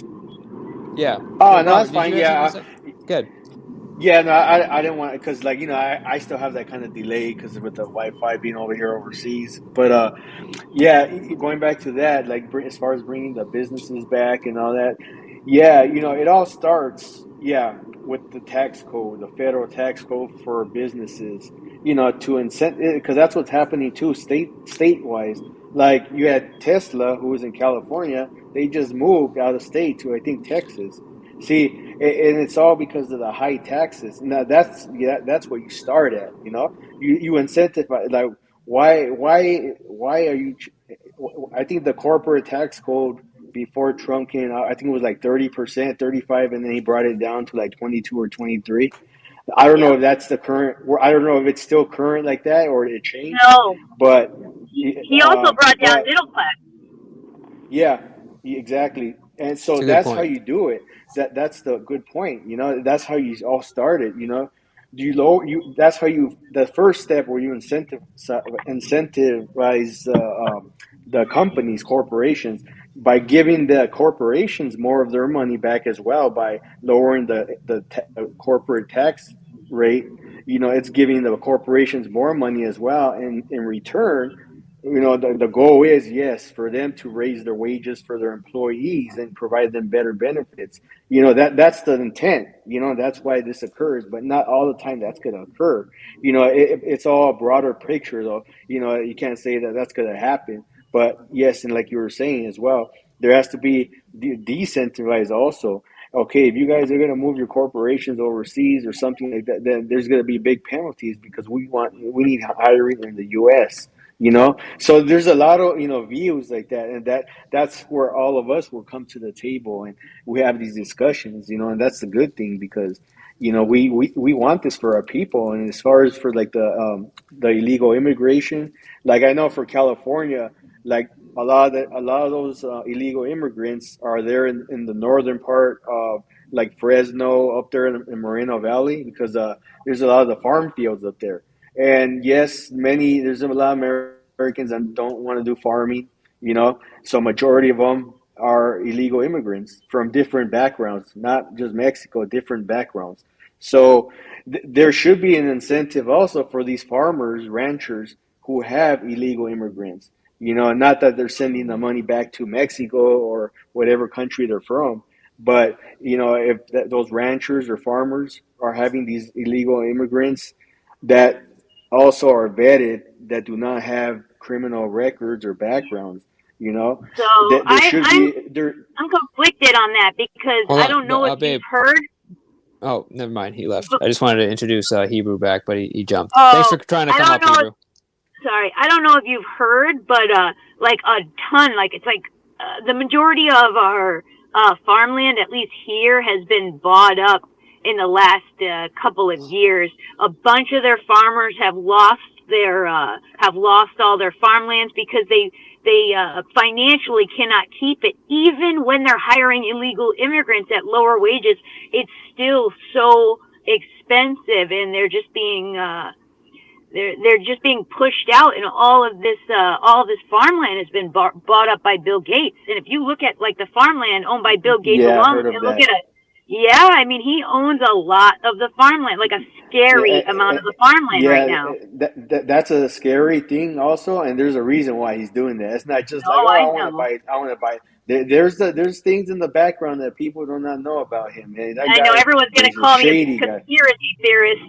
Speaker 1: Yeah.
Speaker 3: Oh,
Speaker 1: Well,
Speaker 3: no, that's
Speaker 1: Robert, did
Speaker 3: fine.
Speaker 1: you have something to
Speaker 3: Yeah,
Speaker 1: say? Good.
Speaker 3: yeah, no, I didn't want because like I still have that kind of delay because with the Wi-Fi being over here overseas. But yeah, going back to that, like as far as bringing the businesses back and all that, yeah, it all starts, yeah, with the tax code, the federal tax code for businesses, to incent because that's what's happening too, state-wise. Like you had Tesla, who was in California, they just moved out of state to I think Texas. See, and it's all because of the high taxes. Now that's where you start at, you incentivize like why are you? I think the corporate tax code before Trump came out, I think it was like 30%, 35, and then he brought it down to like 22 or 23. I don't know
Speaker 2: Yep.
Speaker 3: if that's the current. I don't know if it's still current like that or it changed,
Speaker 2: No.
Speaker 3: but
Speaker 2: He also brought down
Speaker 3: but
Speaker 2: middle class.
Speaker 3: yeah, exactly. And
Speaker 1: It's
Speaker 3: so
Speaker 1: a good
Speaker 3: that's how
Speaker 1: point.
Speaker 3: you do it. That's the good point. That's how you all started. Do you lower you? That's how you. The first step where you incentivize the companies, corporations, by giving the corporations more of their money back as well by lowering the corporate tax rate. It's giving the corporations more money as well, and in return the goal is, yes, for them to raise their wages for their employees and provide them better benefits. That's the intent. That's why this occurs, but not all the time that's going to occur. It's all a broader picture, though. You can't say that that's going to happen. But yes, and like you were saying as well, there has to be decentralized also. Okay, if you guys are going to move your corporations overseas or something like that, then there's going to be big penalties because we need hiring in the U.S. So there's a lot of views like that, and that's where all of us will come to the table and we have these discussions, and that's the good thing because we want this for our people. And as far as for like the illegal immigration, like I know for California, like a lot of those illegal immigrants are there in the northern part of like Fresno up there in Moreno Valley because there's a lot of the farm fields up there. And yes, there's a lot of Americans that don't want to do farming, so majority of them are illegal immigrants from different backgrounds, not just Mexico, different backgrounds. So there should be an incentive also for these farmers, ranchers who have illegal immigrants, not that they're sending the money back to Mexico or whatever country they're from, but if those ranchers or farmers are having these illegal immigrants that also are vetted that do not have criminal records or backgrounds, You know,
Speaker 2: So
Speaker 3: there should be there.
Speaker 2: I'm conflicted on that because
Speaker 1: Hold
Speaker 2: I
Speaker 1: on,
Speaker 2: don't know if
Speaker 1: babe.
Speaker 2: you've heard.
Speaker 1: Oh, never mind. He left. I just wanted to introduce Hebrew back, but he jumped.
Speaker 2: Oh,
Speaker 1: Thanks for trying to
Speaker 2: I
Speaker 1: come
Speaker 2: don't
Speaker 1: up,
Speaker 2: know.
Speaker 1: Hebrew.
Speaker 2: Sorry, I don't know if you've heard, but like a ton, like it's like the majority of our farmland, at least here, has been bought up in the last couple of years. A bunch of their farmers have lost all their farmlands because they financially cannot keep it. Even when they're hiring illegal immigrants at lower wages, it's still so expensive, and they're just being they're just being pushed out, and all of this farmland has been bought up by Bill Gates. And if you look at like the farmland owned by Bill Gates
Speaker 3: Yeah, I
Speaker 2: alone,
Speaker 3: heard of
Speaker 2: and look
Speaker 3: that.
Speaker 2: at it, yeah, I mean he owns a lot of the farmland, like a scary amount of the farmland right now.
Speaker 3: That's a scary thing also, and there's a reason why he's doing that. It's not just like,
Speaker 2: Oh,
Speaker 3: oh,
Speaker 2: I
Speaker 3: I want to
Speaker 2: know.
Speaker 3: buy it, I want to buy it. There's things in the background that people do not know about him, and that
Speaker 2: I know
Speaker 3: guy
Speaker 2: everyone's gonna
Speaker 3: is a
Speaker 2: call me a
Speaker 3: shady guy.
Speaker 2: conspiracy theorist.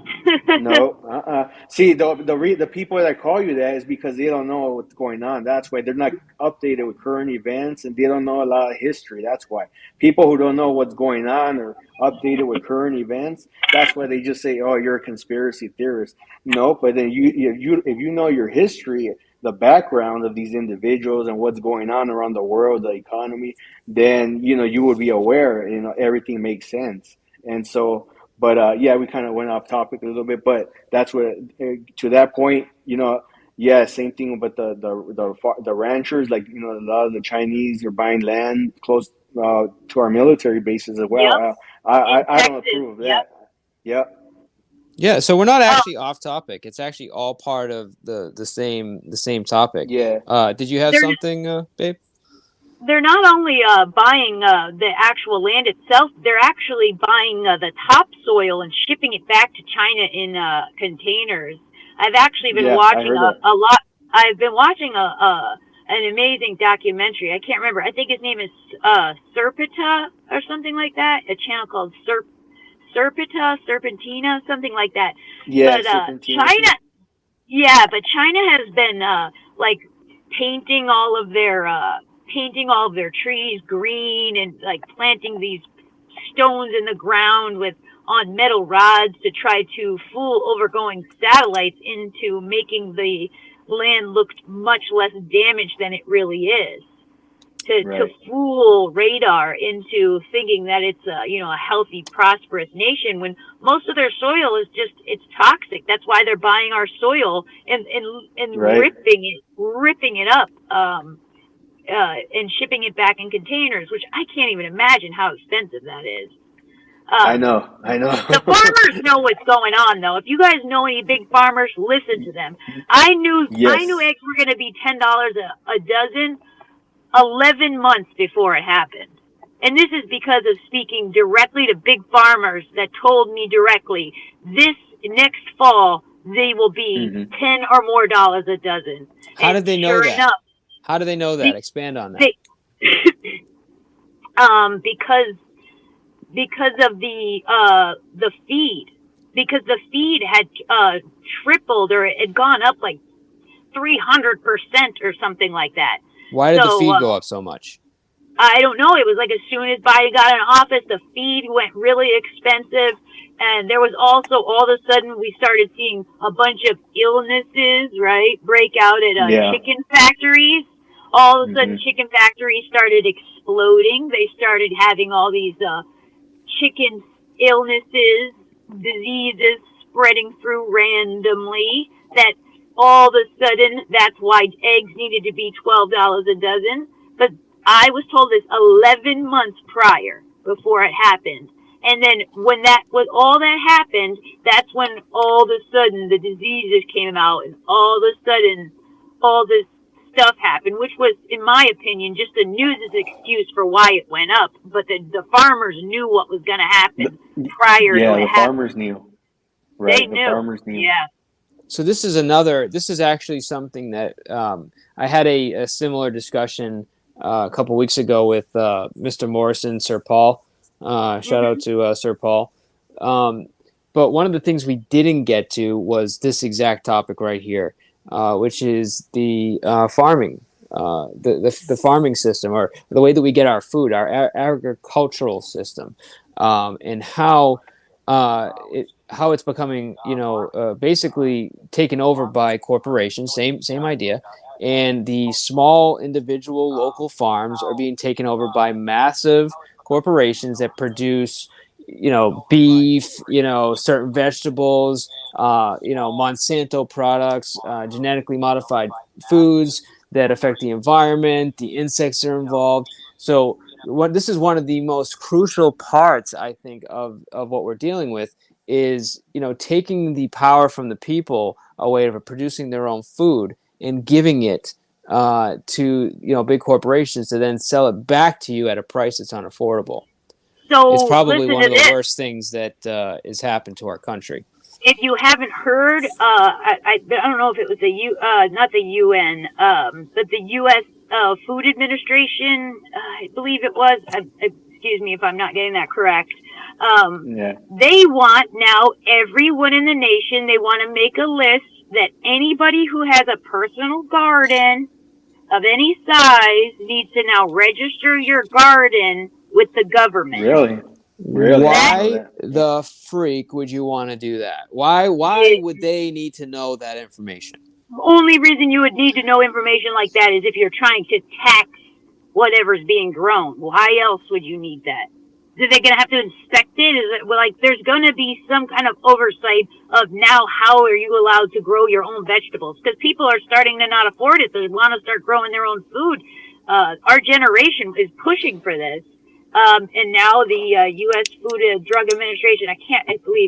Speaker 3: No, See, the people that call you that is because they don't know what's going on. That's why they're not updated with current events, and they don't know a lot of history. That's why people who don't know what's going on or updated with current events. That's why they just say, "Oh, you're a conspiracy theorist." No, but then if you know your history, the background of these individuals and what's going on around the world, the economy, then you would be aware. Everything makes sense, and so. But yeah, we kind of went off topic a little bit, but that's what to that point, yeah, same thing. But the ranchers, like a lot of the Chinese are buying land close to our military bases as well.
Speaker 2: Yep, in
Speaker 3: I don't
Speaker 2: Texas.
Speaker 3: approve of
Speaker 2: Yep.
Speaker 3: that. Yep.
Speaker 1: Yeah, so we're not actually off topic. It's actually all part of the same topic.
Speaker 3: Yeah.
Speaker 1: Did you have something, babe?
Speaker 2: They're not only buying the actual land itself, they're actually buying the topsoil and shipping it back to China in containers. I've actually been
Speaker 3: Yeah, I
Speaker 2: watching
Speaker 3: heard that.
Speaker 2: a lot. I've been watching an amazing documentary. I can't remember. I think his name is Serpita or something like that. A channel called Serpentina, something like that.
Speaker 3: Yeah,
Speaker 2: But
Speaker 3: Serpentina.
Speaker 2: China, yeah, but China has been like painting all of their trees green and like planting these stones in the ground with on metal rods to try to fool overgoing satellites into making the land look much less damaged than it really is. To
Speaker 3: Right.
Speaker 2: fool radar into thinking that it's a healthy, prosperous nation when most of their soil is it's toxic. That's why they're buying our soil and
Speaker 3: Right.
Speaker 2: ripping it up and shipping it back in containers, which I can't even imagine how expensive that is.
Speaker 3: I know.
Speaker 2: The farmers know what's going on, though. If you guys know any big farmers, listen to them. I knew
Speaker 3: Yes.
Speaker 2: eggs were going to be $10 a dozen 11 months before it happened. And this is because of speaking directly to big farmers that told me directly, this next fall, they will be $10 or more a dozen.
Speaker 1: How did they know
Speaker 2: sure
Speaker 1: that?
Speaker 2: Enough,
Speaker 1: How do they know that? Expand on that.
Speaker 2: Because of the feed. Because the feed had tripled or it had gone up like 300% or something like that.
Speaker 1: Why did the feed go up so much?
Speaker 2: I don't know. It was like as soon as Biden got in office, the feed went really expensive. And there was also, all of a sudden, we started seeing a bunch of illnesses, right, break out at chicken factories. All of a sudden, chicken factories started exploding. They started having all these chicken illnesses, diseases spreading through randomly. That all of a sudden, that's why eggs needed to be $12 a dozen. But I was told this 11 months prior, before it happened. And then when all that happened, that's when all of a sudden the diseases came out and all of a sudden all this stuff happened, which was, in my opinion, just the news' excuse for why it went up. But the farmers knew what was going to happen prior to it happening.
Speaker 3: Yeah, the farmers knew. Right,
Speaker 2: they knew.
Speaker 3: The farmers knew.
Speaker 2: Yeah.
Speaker 1: So this is actually something that I had a similar discussion a couple weeks ago with Mr. Morrison, Sir Paul. Shout out to Sir Paul. But one of the things we didn't get to was this exact topic right here, which is the farming the farming system, or the way that we get our food, our agricultural system, and how it's becoming, basically taken over by corporations. Same idea. And the small individual local farms are being taken over by massive corporations that produce, beef, certain vegetables, Monsanto products, genetically modified foods that affect the environment. The insects are involved. So this is one of the most crucial parts, I think, of what we're dealing with, is, taking the power from the people away from producing their own food and giving it to, big corporations to then sell it back to you at a price that's unaffordable.
Speaker 2: So
Speaker 1: it's probably
Speaker 2: listen
Speaker 1: one of
Speaker 2: to
Speaker 1: the
Speaker 2: this.
Speaker 1: worst things that has happened to our country.
Speaker 2: If you haven't heard, I don't know if it was not the UN, but the U.S. Food Administration, I believe it was. Excuse me if I'm not getting that correct. They want now everyone in the nation, they want to make a list that anybody who has a personal garden of any size needs to now register your garden with the government.
Speaker 3: Really?
Speaker 1: Why the freak would you want to do that? Why would they need to know that information?
Speaker 2: The only reason you would need to know information like that is if you're trying to tax whatever's being grown. Why else would you need that? Are they going to have to inspect it? Is it like there's going to be some kind of oversight of now how are you allowed to grow your own vegetables? Because people are starting to not afford it. They want to start growing their own food. Our generation is pushing for this. And now the U.S. Food and Drug Administration,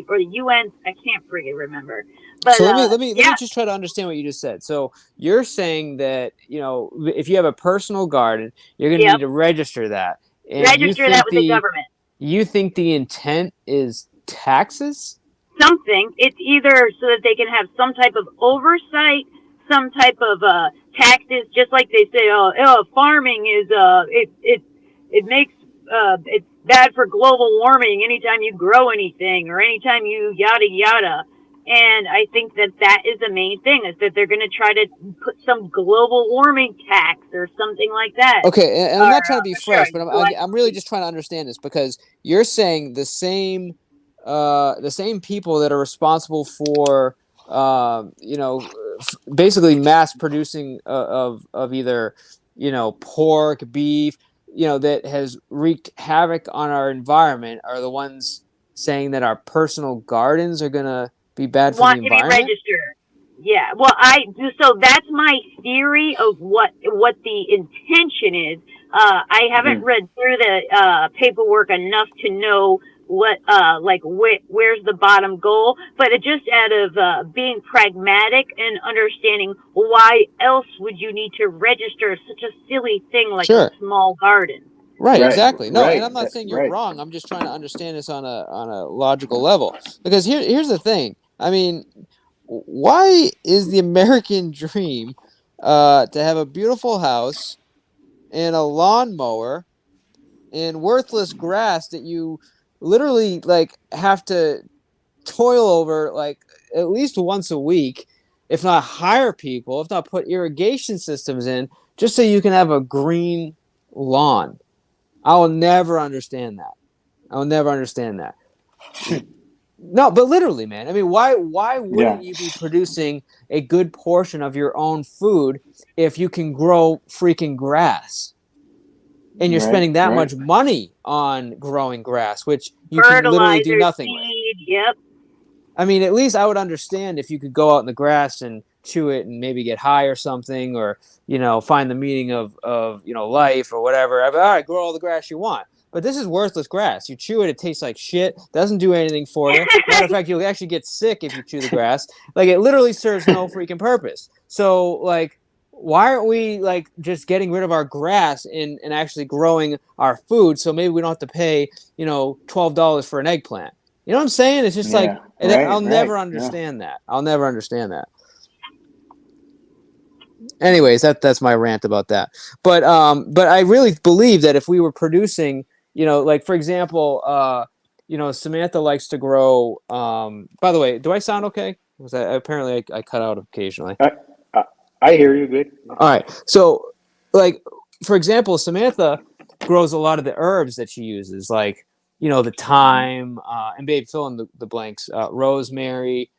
Speaker 2: or the UN, I can't friggin' remember. But,
Speaker 1: so let me just try to understand what you just said. So you're saying that, if you have a personal garden, you're going to need to register that. And
Speaker 2: register that with the government.
Speaker 1: You think the intent is taxes?
Speaker 2: Something. It's either so that they can have some type of oversight, some type of taxes, just like they say, farming is it makes it's bad for global warming anytime you grow anything or anytime you yada yada. And I think that is the main thing, is that they're going to try to put some global warming tax or something like that.
Speaker 1: Okay, and I'm not trying to be fresh, but I'm really just trying to understand this, because you're saying the same people that are responsible for basically mass producing of either pork, beef, that has wreaked havoc on our environment, are the ones saying that our personal gardens are going to be bad for the environment? Want to be registered.
Speaker 2: Yeah, well, so that's my theory of what the intention is. I haven't read through the paperwork enough to know what where's the bottom goal, but it just out of being pragmatic and understanding, why else would you need to register such a silly thing like a small garden?
Speaker 1: Right, exactly. No, and I'm not saying you're wrong. I'm just trying to understand this on a logical level. Because here's the thing. I mean, why is the American dream to have a beautiful house and a lawnmower and worthless grass that you literally have to toil over at least once a week, if not hire people, if not put irrigation systems in, just so you can have a green lawn? I'll never understand that. No, but literally, man. I mean, why wouldn't you be producing a good portion of your own food if you can grow freaking grass? And you're spending that much money on growing grass, which you can literally do nothing with.
Speaker 2: Yep.
Speaker 1: I mean, at least I would understand if you could go out in the grass and chew it and maybe get high or something, or find the meaning of life or whatever. All right, grow all the grass you want. But this is worthless grass. You chew it, it tastes like shit. Doesn't do anything for you. Matter of fact, you'll actually get sick if you chew the grass. It literally serves no freaking purpose. So, why aren't we just getting rid of our grass and actually growing our food? So maybe we don't have to pay $12 for an eggplant. You know what I'm saying? It's just I'll never understand that. I'll never understand that. Anyways, that's my rant about that. But I really believe that if we were producing, for example, Samantha likes to grow. By the way, do I sound okay? Apparently I cut out occasionally.
Speaker 3: I hear you good.
Speaker 1: All right. So like for example, Samantha grows a lot of the herbs that she uses, like the thyme, and babe, fill in the blanks. Rosemary,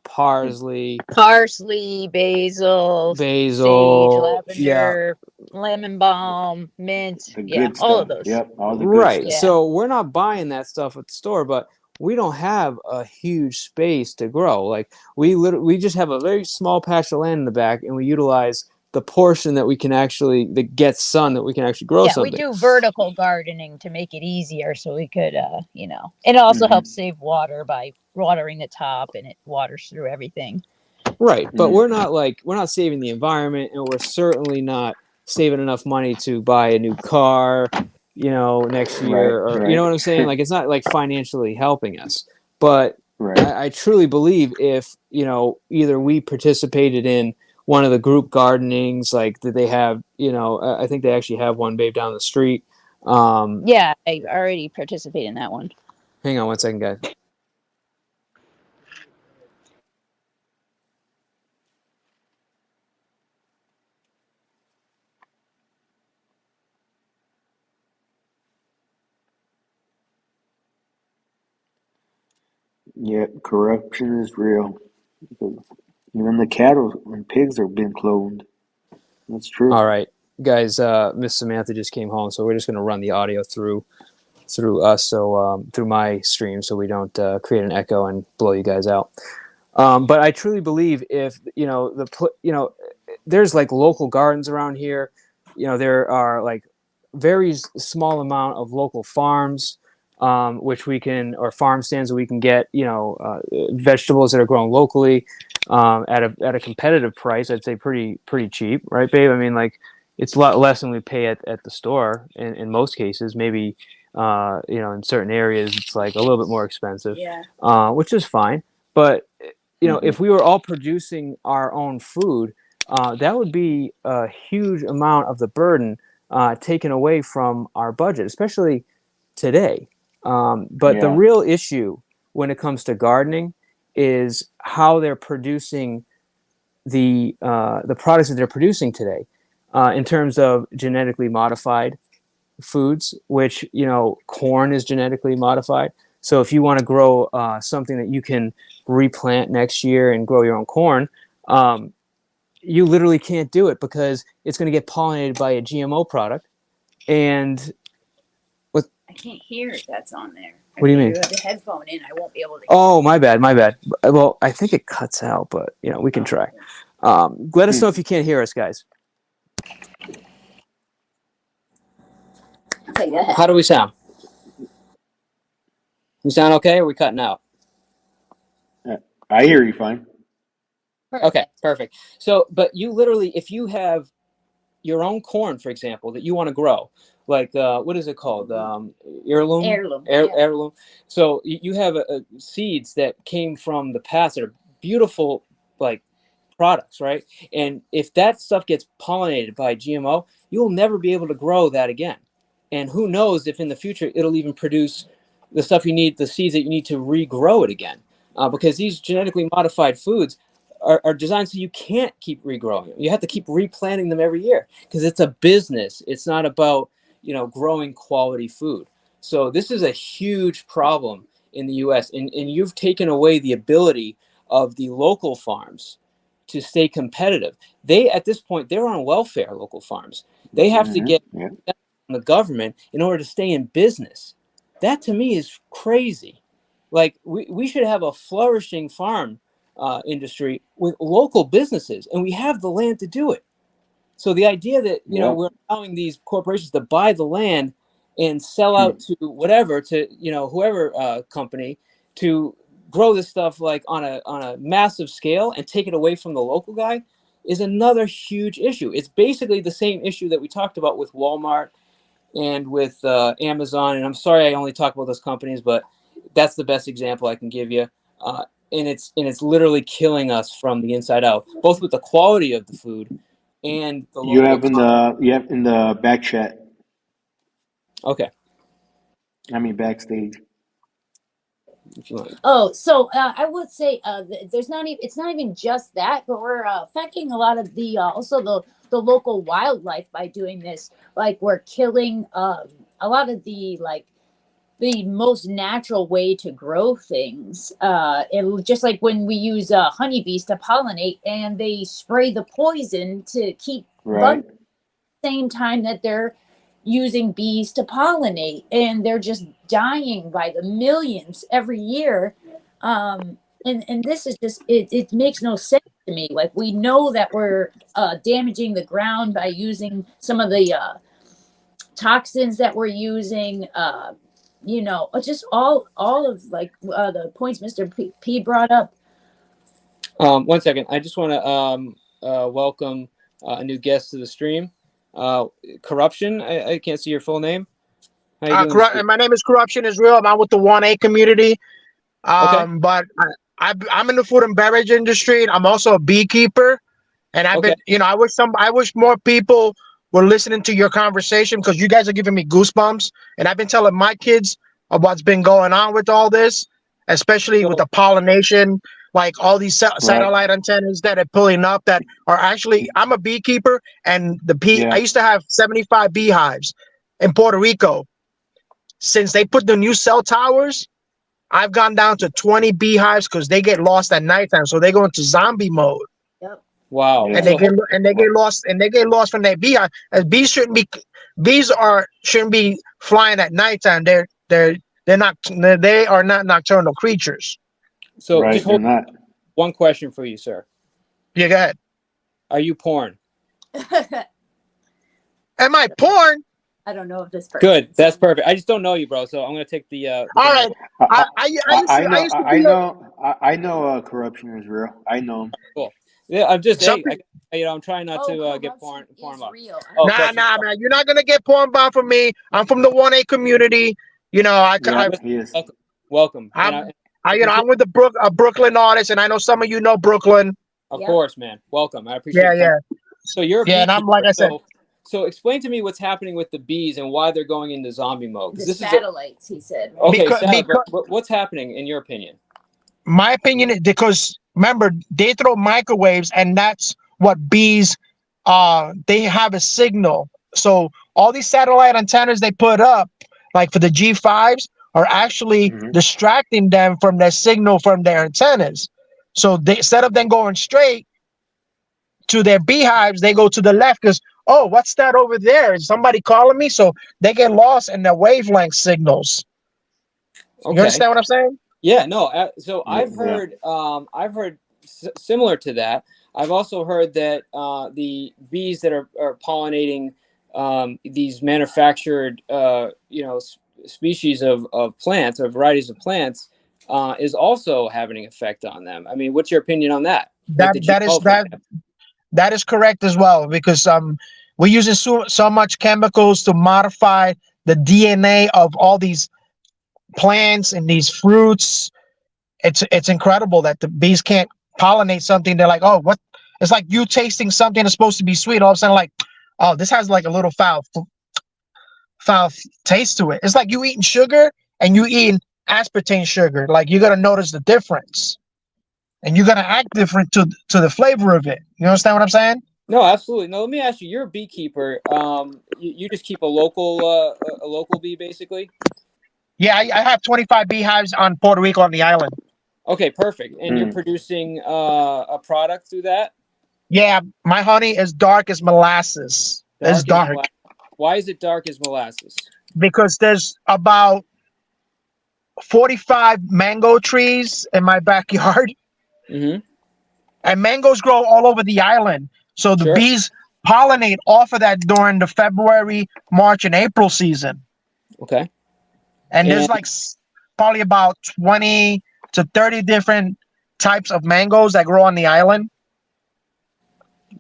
Speaker 1: parsley,
Speaker 4: Parsley, basil, sage,
Speaker 1: basil. Yeah,
Speaker 4: lavender, lemon balm, mint.
Speaker 3: The
Speaker 4: Yeah,
Speaker 3: good
Speaker 4: all of
Speaker 3: stuff.
Speaker 4: those.
Speaker 3: Yep, all the good
Speaker 1: right.
Speaker 3: stuff.
Speaker 4: Yeah.
Speaker 1: So we're not buying that stuff at the store, but we don't have a huge space to grow. Like we just have a very small patch of land in the back, and we utilize the portion that we can actually that gets sun that we can actually grow
Speaker 4: Yeah, we
Speaker 1: something.
Speaker 4: do vertical gardening to make it easier so we could, it also helps save water by watering the top and it waters through everything.
Speaker 1: Right, but we're not saving the environment, and we're certainly not saving enough money to buy a new car, next year, or you know what I'm saying? Like it's not like financially helping us. But I truly believe if either we participated in one of the group gardenings, like that they have, I think they actually have one, babe, down the street.
Speaker 4: Yeah, I already participate in that one.
Speaker 1: Hang on one second, guys.
Speaker 3: Yeah, corruption is real. Even the cattle and pigs are being cloned. That's true.
Speaker 1: All right, guys. Miss Samantha just came home, so we're just going to run the audio through us, so through my stream, so we don't create an echo and blow you guys out. But I truly believe if there's like local gardens around here. There are like very small amount of local farms, which we can, or farm stands that we can get, vegetables that are grown locally at a competitive price. I'd say pretty cheap, right, babe? I mean, like it's a lot less than we pay at the store in most cases. Maybe in certain areas it's like a little bit more expensive, which is fine. But if we were all producing our own food, that would be a huge amount of the burden taken away from our budget, especially today. But the real issue when it comes to gardening is how they're producing the products that they're producing today, in terms of genetically modified foods, which corn is genetically modified. So if you want to grow something that you can replant next year and grow your own corn, you literally can't do it because it's going to get pollinated by a GMO product. And
Speaker 5: I can't hear if that's on there.
Speaker 1: What do you mean?
Speaker 5: You have the headphone in, I won't be able to.
Speaker 1: Oh, my bad. Well, I think it cuts out, but we can try. Let us know if you can't hear us, guys.
Speaker 5: Okay, go ahead.
Speaker 1: How do we sound? We sound okay, or are we cutting out?
Speaker 3: I hear you fine.
Speaker 1: Okay, perfect. So, but you literally, if you have your own corn, for example, that you want to grow, like what is it called? Heirloom. Heirloom. So you have seeds that came from the past that are beautiful, like products, right? And if that stuff gets pollinated by GMO, you'll never be able to grow that again. And who knows if in the future it'll even produce the stuff you need, the seeds that you need to regrow it again, because these genetically modified foods are designed so you can't keep regrowing them. You have to keep replanting them every year because it's a business. It's not about growing quality food. So this is a huge problem in the U.S. and you've taken away the ability of the local farms to stay competitive. They at this point they're on welfare. Local farms, they have to get from the government in order to stay in business. That to me is crazy. Like we should have a flourishing farm industry with local businesses, and we have the land to do it. So the idea that we're allowing these corporations to buy the land and sell out to whatever, to whoever company, to grow this stuff like on a massive scale and take it away from the local guy is another huge issue. It's basically the same issue that we talked about with Walmart and with Amazon. And I'm sorry I only talk about those companies, but that's the best example I can give you. And it's literally killing us from the inside out, both with the quality of the food and the
Speaker 3: You
Speaker 1: local
Speaker 3: have in the back chat.
Speaker 1: Okay.
Speaker 3: I mean backstage.
Speaker 1: If you want.
Speaker 5: Oh, so I would say there's not even it's not even just that, but we're affecting a lot of the also the local wildlife by doing this. Like we're killing a lot of the like the most natural way to grow things. It just like when we use honeybees to pollinate, and they spray the poison to keep
Speaker 3: Right.
Speaker 5: bugs. Same time that they're using bees to pollinate, and they're just dying by the millions every year. And this is just it makes no sense to me. Like we know that we're damaging the ground by using some of the toxins that we're using, just all of like the points Mr. P brought up.
Speaker 1: 1 second. I just want to welcome a new guest to the stream. Corruption. I can't see your full name. How you doing?
Speaker 6: My name is Corruption Israel. I'm with the 1A community.
Speaker 1: Okay.
Speaker 6: But I'm in the food and beverage industry. And I'm also a beekeeper. And I've
Speaker 1: Okay.
Speaker 6: been, I wish more people were listening to your conversation, because you guys are giving me goosebumps. And I've been telling my kids of what's been going on with all this, especially with the pollination, like all these satellite antennas that are pulling up that are actually, I'm a beekeeper, and I used to have 75 beehives in Puerto Rico. Since they put the new cell towers, I've gone down to 20 beehives because they get lost at nighttime. So they go into zombie mode.
Speaker 5: Yep.
Speaker 1: Wow.
Speaker 3: Yeah.
Speaker 6: And they get lost from their beehive. As bees shouldn't be flying at nighttime. They are not nocturnal creatures.
Speaker 1: So
Speaker 3: Right.
Speaker 1: just
Speaker 3: They're
Speaker 1: hold
Speaker 3: not.
Speaker 1: one question for you, sir.
Speaker 6: You go ahead.
Speaker 1: Are you porn?
Speaker 6: Am I porn?
Speaker 5: I don't know if this person.
Speaker 1: Good. That's perfect. I just don't know you, bro. So I'm gonna take the.
Speaker 6: All right.
Speaker 3: I know corruption is real. I know him.
Speaker 1: Cool. Yeah, I'm just.
Speaker 6: Some
Speaker 1: I'm trying not to get porn
Speaker 5: is
Speaker 1: bombed.
Speaker 5: real.
Speaker 1: Oh,
Speaker 6: Nah,
Speaker 1: corruption.
Speaker 6: man. You're not gonna get porn bombed from me. I'm from the 1A community.
Speaker 3: Yeah, he is.
Speaker 1: Welcome.
Speaker 6: I'm with a Brooklyn artist, and I know some of you know Brooklyn.
Speaker 1: Of
Speaker 5: Yep.
Speaker 1: course, man. Welcome. I appreciate it.
Speaker 6: Yeah.
Speaker 1: So you're a
Speaker 6: And I'm
Speaker 1: beekeeper,
Speaker 6: like I said.
Speaker 1: So explain to me what's happening with the bees and why they're going into zombie mode. 'Cause
Speaker 5: The
Speaker 1: this is
Speaker 5: satellites, he said. Right?
Speaker 1: okay.
Speaker 6: Because-
Speaker 1: What's happening in your opinion?
Speaker 6: My opinion is because remember they throw microwaves, and that's what bees they have a signal. So all these satellite antennas they put up, like for the G5s, are actually distracting them from their signal from their antennas. So they, instead of them going straight to their beehives, they go to the left because, oh, what's that over there? Is somebody calling me? So they get lost in their wavelength signals.
Speaker 1: Okay.
Speaker 6: You understand what I'm saying?
Speaker 1: Yeah. No. So I've
Speaker 3: Yeah.
Speaker 1: heard similar to that. I've also heard that the bees that are pollinating these manufactured, species of plants or varieties of plants is also having an effect on them. I mean, what's your opinion on that? Like the G12, for example.
Speaker 6: That is correct as well, because we're using so much chemicals to modify the DNA of all these plants and these fruits. It's incredible that the bees can't pollinate something. They're like, oh, what? It's like you tasting something that's supposed to be sweet. All of a sudden, like, oh, this has like a little foul taste to it. It's like you eating sugar and you eating aspartame sugar. Like you're gonna notice the difference, and you're gonna act different to the flavor of it. You understand what I'm saying?
Speaker 1: No, absolutely. No, let me ask you. You're a beekeeper. You just keep a local bee, basically.
Speaker 6: Yeah, I have 25 beehives on Puerto Rico on the island.
Speaker 1: Okay, perfect. And you're producing a product through that?
Speaker 6: Yeah, my honey is dark as molasses. It's dark.
Speaker 1: Why is it dark as molasses?
Speaker 6: Because there's about 45 mango trees in my backyard.
Speaker 1: Mm-hmm.
Speaker 6: And mangoes grow all over the island. So the bees pollinate off of that during the February, March, and April season.
Speaker 1: Okay.
Speaker 6: And there's like probably about 20 to 30 different types of mangoes that grow on the island.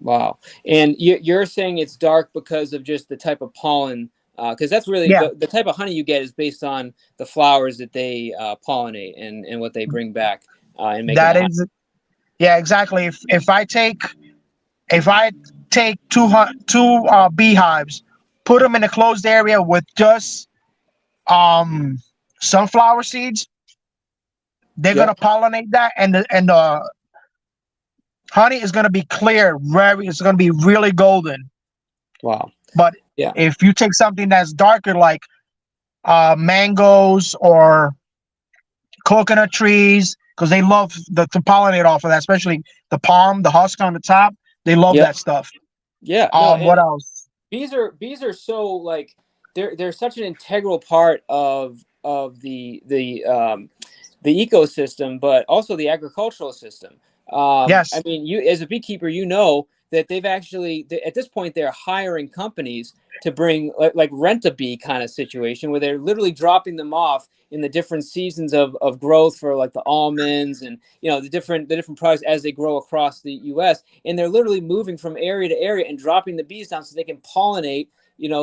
Speaker 1: Wow. And you're saying it's dark because of just the type of pollen, because that's really the type of honey you get is based on the flowers that they pollinate and what they bring back and make
Speaker 6: that is, yeah, exactly. If I take two beehives, put them in a closed area with just sunflower seeds, they're
Speaker 1: Yep.
Speaker 6: gonna pollinate that, and the honey is gonna be clear, it's gonna be really golden.
Speaker 1: Wow.
Speaker 6: But
Speaker 1: Yeah.
Speaker 6: if you take something that's darker, like mangoes or coconut trees, because they love to pollinate off of that, especially the palm, the husk on the top. They love
Speaker 1: Yep.
Speaker 6: that stuff.
Speaker 1: Yeah. No.
Speaker 6: What else?
Speaker 1: Bees are so like they're such an integral part of the ecosystem, but also the agricultural system.
Speaker 6: Yes.
Speaker 1: I mean, you as a beekeeper, you know that they've actually at this point they're hiring companies to bring like rent a bee kind of situation where they're literally dropping them off in the different seasons of growth for like the almonds and the different products as they grow across the U.S. and they're literally moving from area to area and dropping the bees down so they can pollinate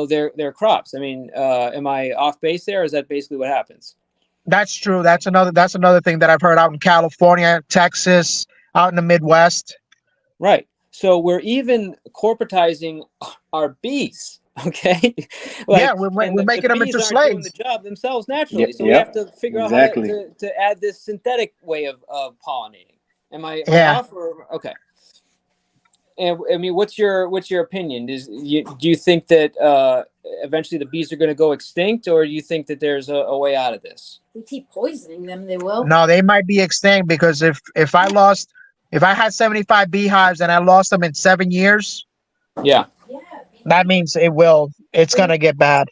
Speaker 1: their crops. I mean, am I off base there? Or is that basically what happens?
Speaker 6: That's true. That's another thing that I've heard out in California, Texas, out in the Midwest.
Speaker 1: Right. So we're even corporatizing our bees. Okay.
Speaker 6: Yeah, we're making them into
Speaker 1: bees aren't doing the
Speaker 6: slaves.
Speaker 1: job themselves naturally. So we
Speaker 3: Yep,
Speaker 1: have to figure
Speaker 3: exactly.
Speaker 1: out how to add this synthetic way of pollinating. Am I
Speaker 6: Yeah.
Speaker 1: off or okay? And I mean, what's your opinion? Do you think that eventually the bees are going to go extinct, or do you think that there's a way out of this?
Speaker 5: We keep poisoning them, they will.
Speaker 6: No, they might be extinct because if I had 75 beehives and I lost them in 7 years,
Speaker 1: Yeah.
Speaker 5: Yeah.
Speaker 6: that means it's gonna get bad.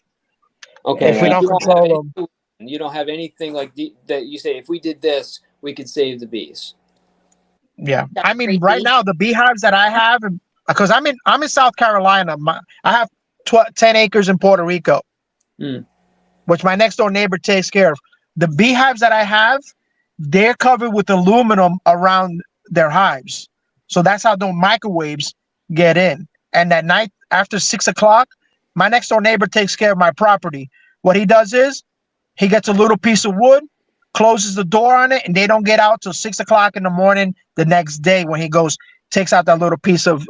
Speaker 1: Okay.
Speaker 6: If we
Speaker 3: Yeah.
Speaker 6: don't control them.
Speaker 1: You don't have anything like that you say, if we did this, we could save the bees.
Speaker 6: Yeah,
Speaker 5: That's
Speaker 6: I mean,
Speaker 5: crazy.
Speaker 6: right now the beehives that I have, because I'm in South Carolina. I have 10 acres in Puerto Rico, which my next door neighbor takes care of. The beehives that I have, they're covered with aluminum around their hives, so that's how the microwaves get in. And at night after 6 o'clock, my next door neighbor takes care of my property. What he does is he gets a little piece of wood, closes the door on it, and they don't get out till 6 o'clock in the morning the next day when he takes out that little piece of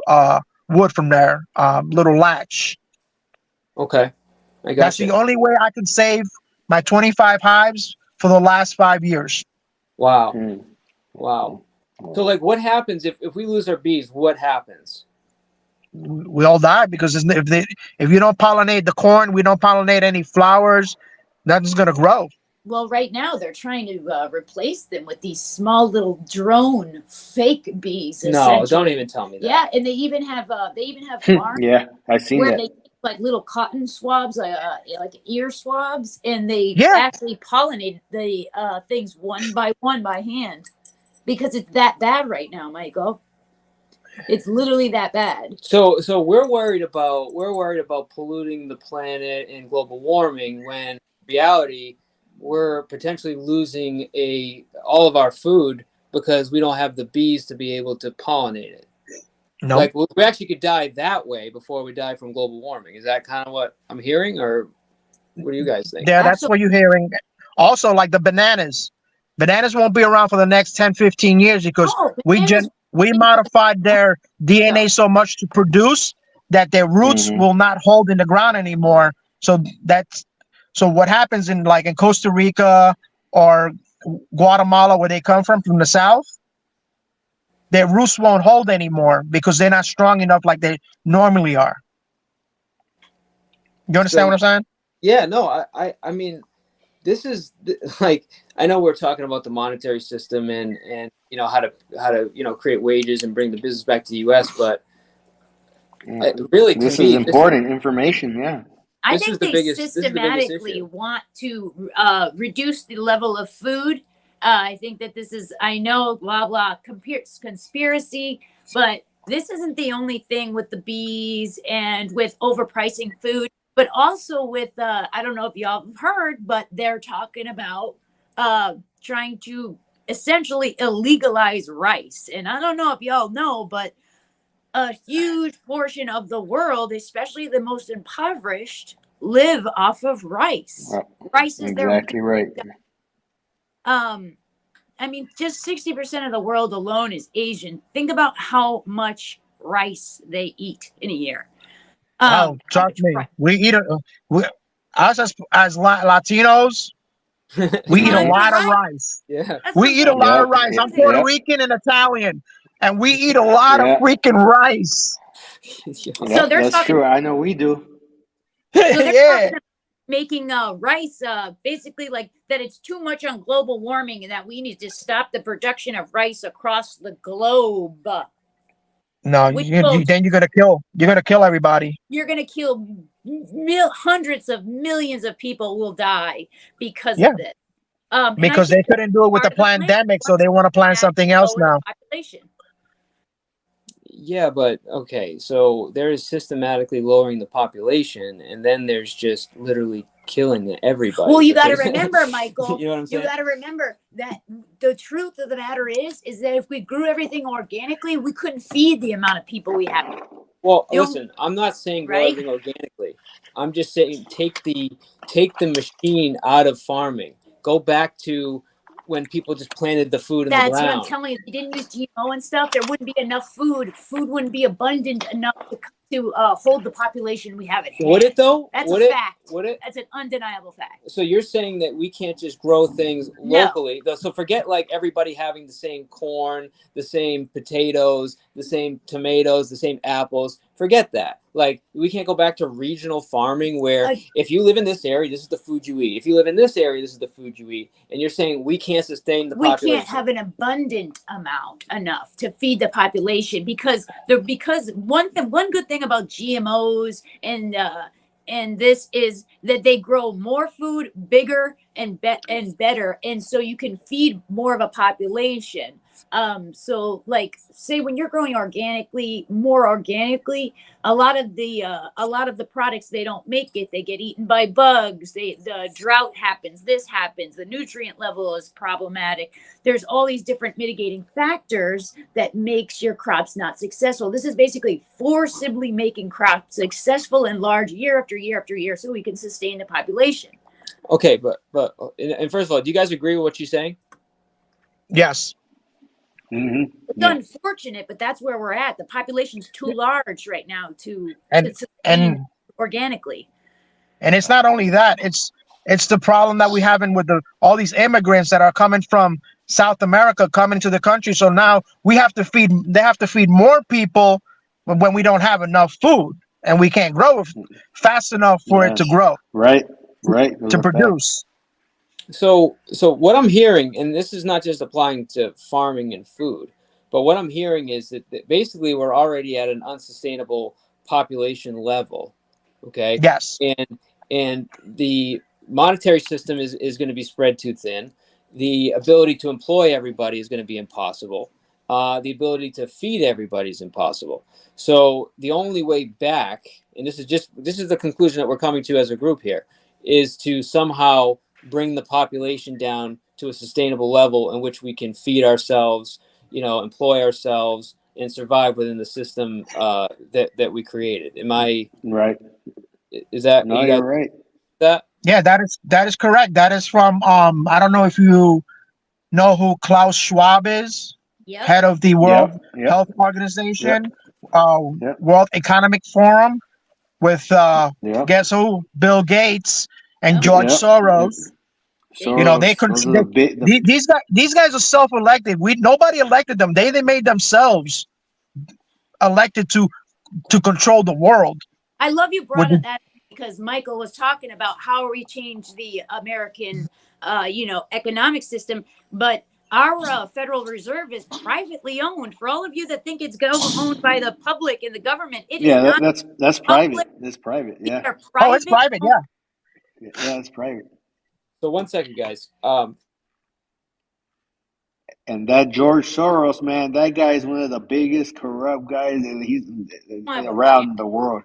Speaker 6: wood from their little latch.
Speaker 1: Okay. I got
Speaker 6: That's the only way I can save my 25 hives for the last 5 years.
Speaker 1: Wow.
Speaker 3: Mm.
Speaker 1: Wow. So like what happens if we lose our bees? What happens?
Speaker 6: We all die because if you don't pollinate the corn, we don't pollinate any flowers, nothing's gonna grow.
Speaker 5: Well, right now they're trying to replace them with these small little drone fake bees.
Speaker 1: No,
Speaker 5: essentially.
Speaker 1: don't even tell me that.
Speaker 5: Yeah, and they even have farms
Speaker 3: Yeah, I've seen
Speaker 5: where
Speaker 3: that.
Speaker 5: they take like little cotton swabs, like ear swabs, and they
Speaker 6: Yeah.
Speaker 5: actually pollinate the things one by hand because it's that bad right now, Michael. It's literally that bad.
Speaker 1: So we're worried about polluting the planet and global warming when in reality we're potentially losing all of our food because we don't have the bees to be able to pollinate it.
Speaker 6: No,
Speaker 1: Like we actually could die that way before we die from global warming. Is that kind of what I'm hearing, or what do you guys think?
Speaker 6: yeah, that's what you're hearing. Also, like the bananas won't be around for the next 10-15 years because
Speaker 5: Oh,
Speaker 6: we
Speaker 5: bananas-
Speaker 6: modified their DNA so much to produce that their roots
Speaker 3: Mhm.
Speaker 6: will not hold in the ground anymore. So what happens in Costa Rica or Guatemala, where they come from the south, their roots won't hold anymore because they're not strong enough like they normally are. You understand what I'm saying?
Speaker 1: Yeah, no, I mean, this is like, I know we're talking about the monetary system and how to create wages and bring the business back to the U.S., but it really
Speaker 3: This
Speaker 1: to
Speaker 3: is
Speaker 1: me,
Speaker 3: important information. Yeah.
Speaker 5: I
Speaker 1: This is
Speaker 5: think
Speaker 1: the
Speaker 5: they
Speaker 1: biggest- this is the biggest
Speaker 5: systematically
Speaker 1: issue.
Speaker 5: want to reduce the level of food. I think that this is, I know, blah, blah, conspiracy, but this isn't the only thing with the bees and with overpricing food, but also with, I don't know if y'all have heard, but they're talking about trying to essentially illegalize rice. And I don't know if y'all know, but a huge portion of the world, especially the most impoverished, live off of rice. Rice is
Speaker 3: Exactly right.
Speaker 5: I mean, just 60% of the world alone is Asian. Think about how much rice they eat in a year.
Speaker 6: Oh, trust me. We eat it. Us as Latinos, We eat a
Speaker 5: Tons of
Speaker 6: lot of
Speaker 5: rice.
Speaker 6: rice.
Speaker 1: Yeah.
Speaker 5: That's
Speaker 6: We
Speaker 5: what
Speaker 6: eat a
Speaker 5: I'm
Speaker 6: lot
Speaker 3: Yep.
Speaker 6: of rice. I'm
Speaker 5: saying.
Speaker 6: Puerto
Speaker 3: Yep.
Speaker 6: Rican and Italian, and we eat a lot of
Speaker 3: Yeah.
Speaker 6: freaking rice.
Speaker 1: Yeah.
Speaker 5: So
Speaker 3: Yep.
Speaker 5: they're
Speaker 3: That's
Speaker 5: talking.
Speaker 3: true. I know we do.
Speaker 5: So they're
Speaker 6: Yeah.
Speaker 5: talking about making rice basically like that it's too much on global warming and that we need to stop the production of rice across the globe.
Speaker 6: No,
Speaker 5: Which will
Speaker 6: then you're gonna kill everybody
Speaker 5: you're going to kill hundreds of millions of people will die because
Speaker 6: Yeah.
Speaker 5: of this. And I
Speaker 6: because they
Speaker 5: think
Speaker 6: couldn't do it with
Speaker 5: part
Speaker 6: the
Speaker 5: of the plan
Speaker 6: pandemic, so
Speaker 5: was
Speaker 6: they want to plan
Speaker 5: that
Speaker 6: something else
Speaker 5: lower the
Speaker 6: now.
Speaker 5: population.
Speaker 1: Yeah, but okay, so there is systematically lowering the population, and then there's just literally killing everybody.
Speaker 5: Well, you got to
Speaker 1: because-
Speaker 5: remember, Michael.
Speaker 1: You know what I'm
Speaker 5: You
Speaker 1: saying?
Speaker 5: got to remember that the truth of the matter is that if we grew everything organically, we couldn't feed the amount of people we have.
Speaker 1: Well,
Speaker 5: You know,
Speaker 1: listen, I'm not saying grow
Speaker 5: right?
Speaker 1: everything organically. I'm just saying take the machine out of farming. Go back to when people just planted the food in the
Speaker 5: That's what I'm
Speaker 1: ground.
Speaker 5: telling you. If you didn't use GMO and stuff, there wouldn't be enough food. Food wouldn't be abundant enough to hold the population we have at hand.
Speaker 1: Would it though?
Speaker 5: That's
Speaker 1: Would
Speaker 5: a
Speaker 1: it?
Speaker 5: fact.
Speaker 1: Would it?
Speaker 5: That's an undeniable fact.
Speaker 1: So you're saying that we can't just grow things
Speaker 5: No.
Speaker 1: locally. So forget like everybody having the same corn, the same potatoes, the same tomatoes, the same apples. Forget that. Like we can't go back to regional farming where if you live in this area, this is the food you eat. If you live in this area, this is the food you eat. And you're saying we can't sustain the
Speaker 5: We
Speaker 1: population.
Speaker 5: can't have an abundant amount enough to feed the population because one good thing about GMOs and this is that they grow more food bigger and better, and so you can feed more of a population. So like say when you're growing more organically, a lot of the products they don't make it, they get eaten by bugs, the drought happens, this happens, the nutrient level is problematic. There's all these different mitigating factors that makes your crops not successful. This is basically forcibly making crops successful and large year after year after year so we can sustain the population.
Speaker 1: Okay, but and first of all, do you guys agree with what she's saying?
Speaker 6: Yes.
Speaker 3: Mm-hmm.
Speaker 5: It's unfortunate, but that's where we're at. The population's too large right now to
Speaker 6: And
Speaker 5: sustain organically.
Speaker 6: And it's not only that, it's the problem that we're having with all these immigrants that are coming from South America coming to the country. So now they have to feed more people when we don't have enough food and we can't grow fast enough for it to grow.
Speaker 3: Right.
Speaker 6: To produce.
Speaker 1: So what I'm hearing, and this is not just applying to farming and food, but what I'm hearing is that basically we're already at an unsustainable population level. Okay.
Speaker 6: Yes.
Speaker 1: And the monetary system is going to be spread too thin. The ability to employ everybody is going to be impossible. The ability to feed everybody is impossible. So the only way back, and this is the conclusion that we're coming to as a group here, is to somehow bring the population down to a sustainable level in which we can feed ourselves, employ ourselves, and survive within the system that we created. Am I
Speaker 3: right?
Speaker 1: Is that
Speaker 3: no? You're right.
Speaker 6: That is correct. That is from I don't know if you know who Klaus Schwab is, head of the World Health Organization, World Economic Forum, with guess who? Bill Gates and George Soros. These guys are self-elected. Nobody elected them. They made themselves elected to control the world.
Speaker 5: I love you brought up that because Michael was talking about how we change the American economic system, but our Federal Reserve is privately owned. For all of you that think it's owned by the public and the government, it is not.
Speaker 3: That's private. It's private. Yeah.
Speaker 6: Oh, it's private. Yeah.
Speaker 3: Yeah, it's private.
Speaker 1: So 1 second, guys.
Speaker 3: And that George Soros, man, that guy is one of the biggest corrupt guys, and he's around the world.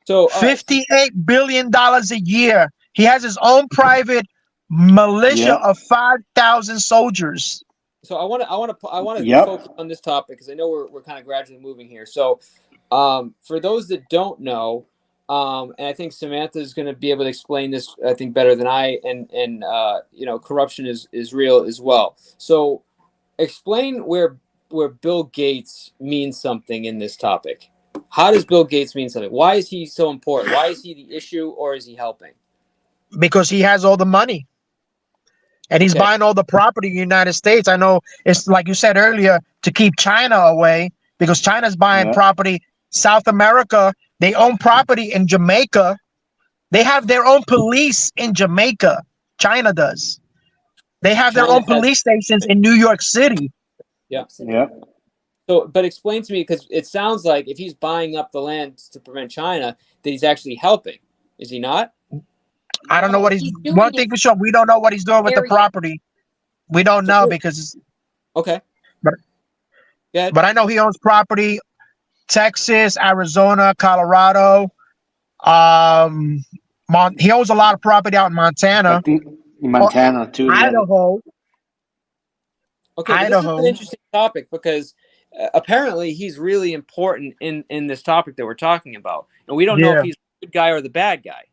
Speaker 1: So
Speaker 6: $58 billion a year. He has his own private militia of 5,000 soldiers.
Speaker 1: So I want to focus on this topic because I know we're kind of gradually moving here. So for those that don't know, and I think Samantha is going to be able to explain this, I think, better than I. And corruption is real as well. So explain where Bill Gates means something in this topic. How does Bill Gates mean something? Why is he so important? Why is he the issue, or is he helping?
Speaker 6: Because he has all the money. and he's
Speaker 1: Okay.
Speaker 6: buying all the property in the United States. I know it's like you said earlier to keep China away because China's buying
Speaker 3: Yeah.
Speaker 6: property. South America, they own property in Jamaica. They have their own police in Jamaica. China does. They have their
Speaker 1: China
Speaker 6: own
Speaker 1: has,
Speaker 6: police stations in New York City.
Speaker 1: yeah.
Speaker 3: Yeah.
Speaker 1: So, but explain to me, because it sounds like if he's buying up the land to prevent China, that he's actually helping. Is he not?
Speaker 6: I don't know
Speaker 5: No,
Speaker 6: what he's.
Speaker 5: doing
Speaker 6: One thing
Speaker 5: it
Speaker 6: for sure, we don't know what he's doing with the
Speaker 5: very-
Speaker 6: property. We don't
Speaker 1: So
Speaker 6: know
Speaker 1: who-
Speaker 6: because,
Speaker 1: Okay.
Speaker 6: But-
Speaker 1: Yeah.
Speaker 6: but I know he owns property, Texas, Arizona, Colorado. He owns a lot of property out in
Speaker 3: I
Speaker 6: Montana,
Speaker 3: think in Montana too. Yeah.
Speaker 6: Idaho.
Speaker 1: Okay. But this is
Speaker 6: Idaho.
Speaker 1: an interesting topic because apparently he's really important in this topic that we're talking about, and we don't know
Speaker 6: Yeah.
Speaker 1: if he's the good guy or the bad guy,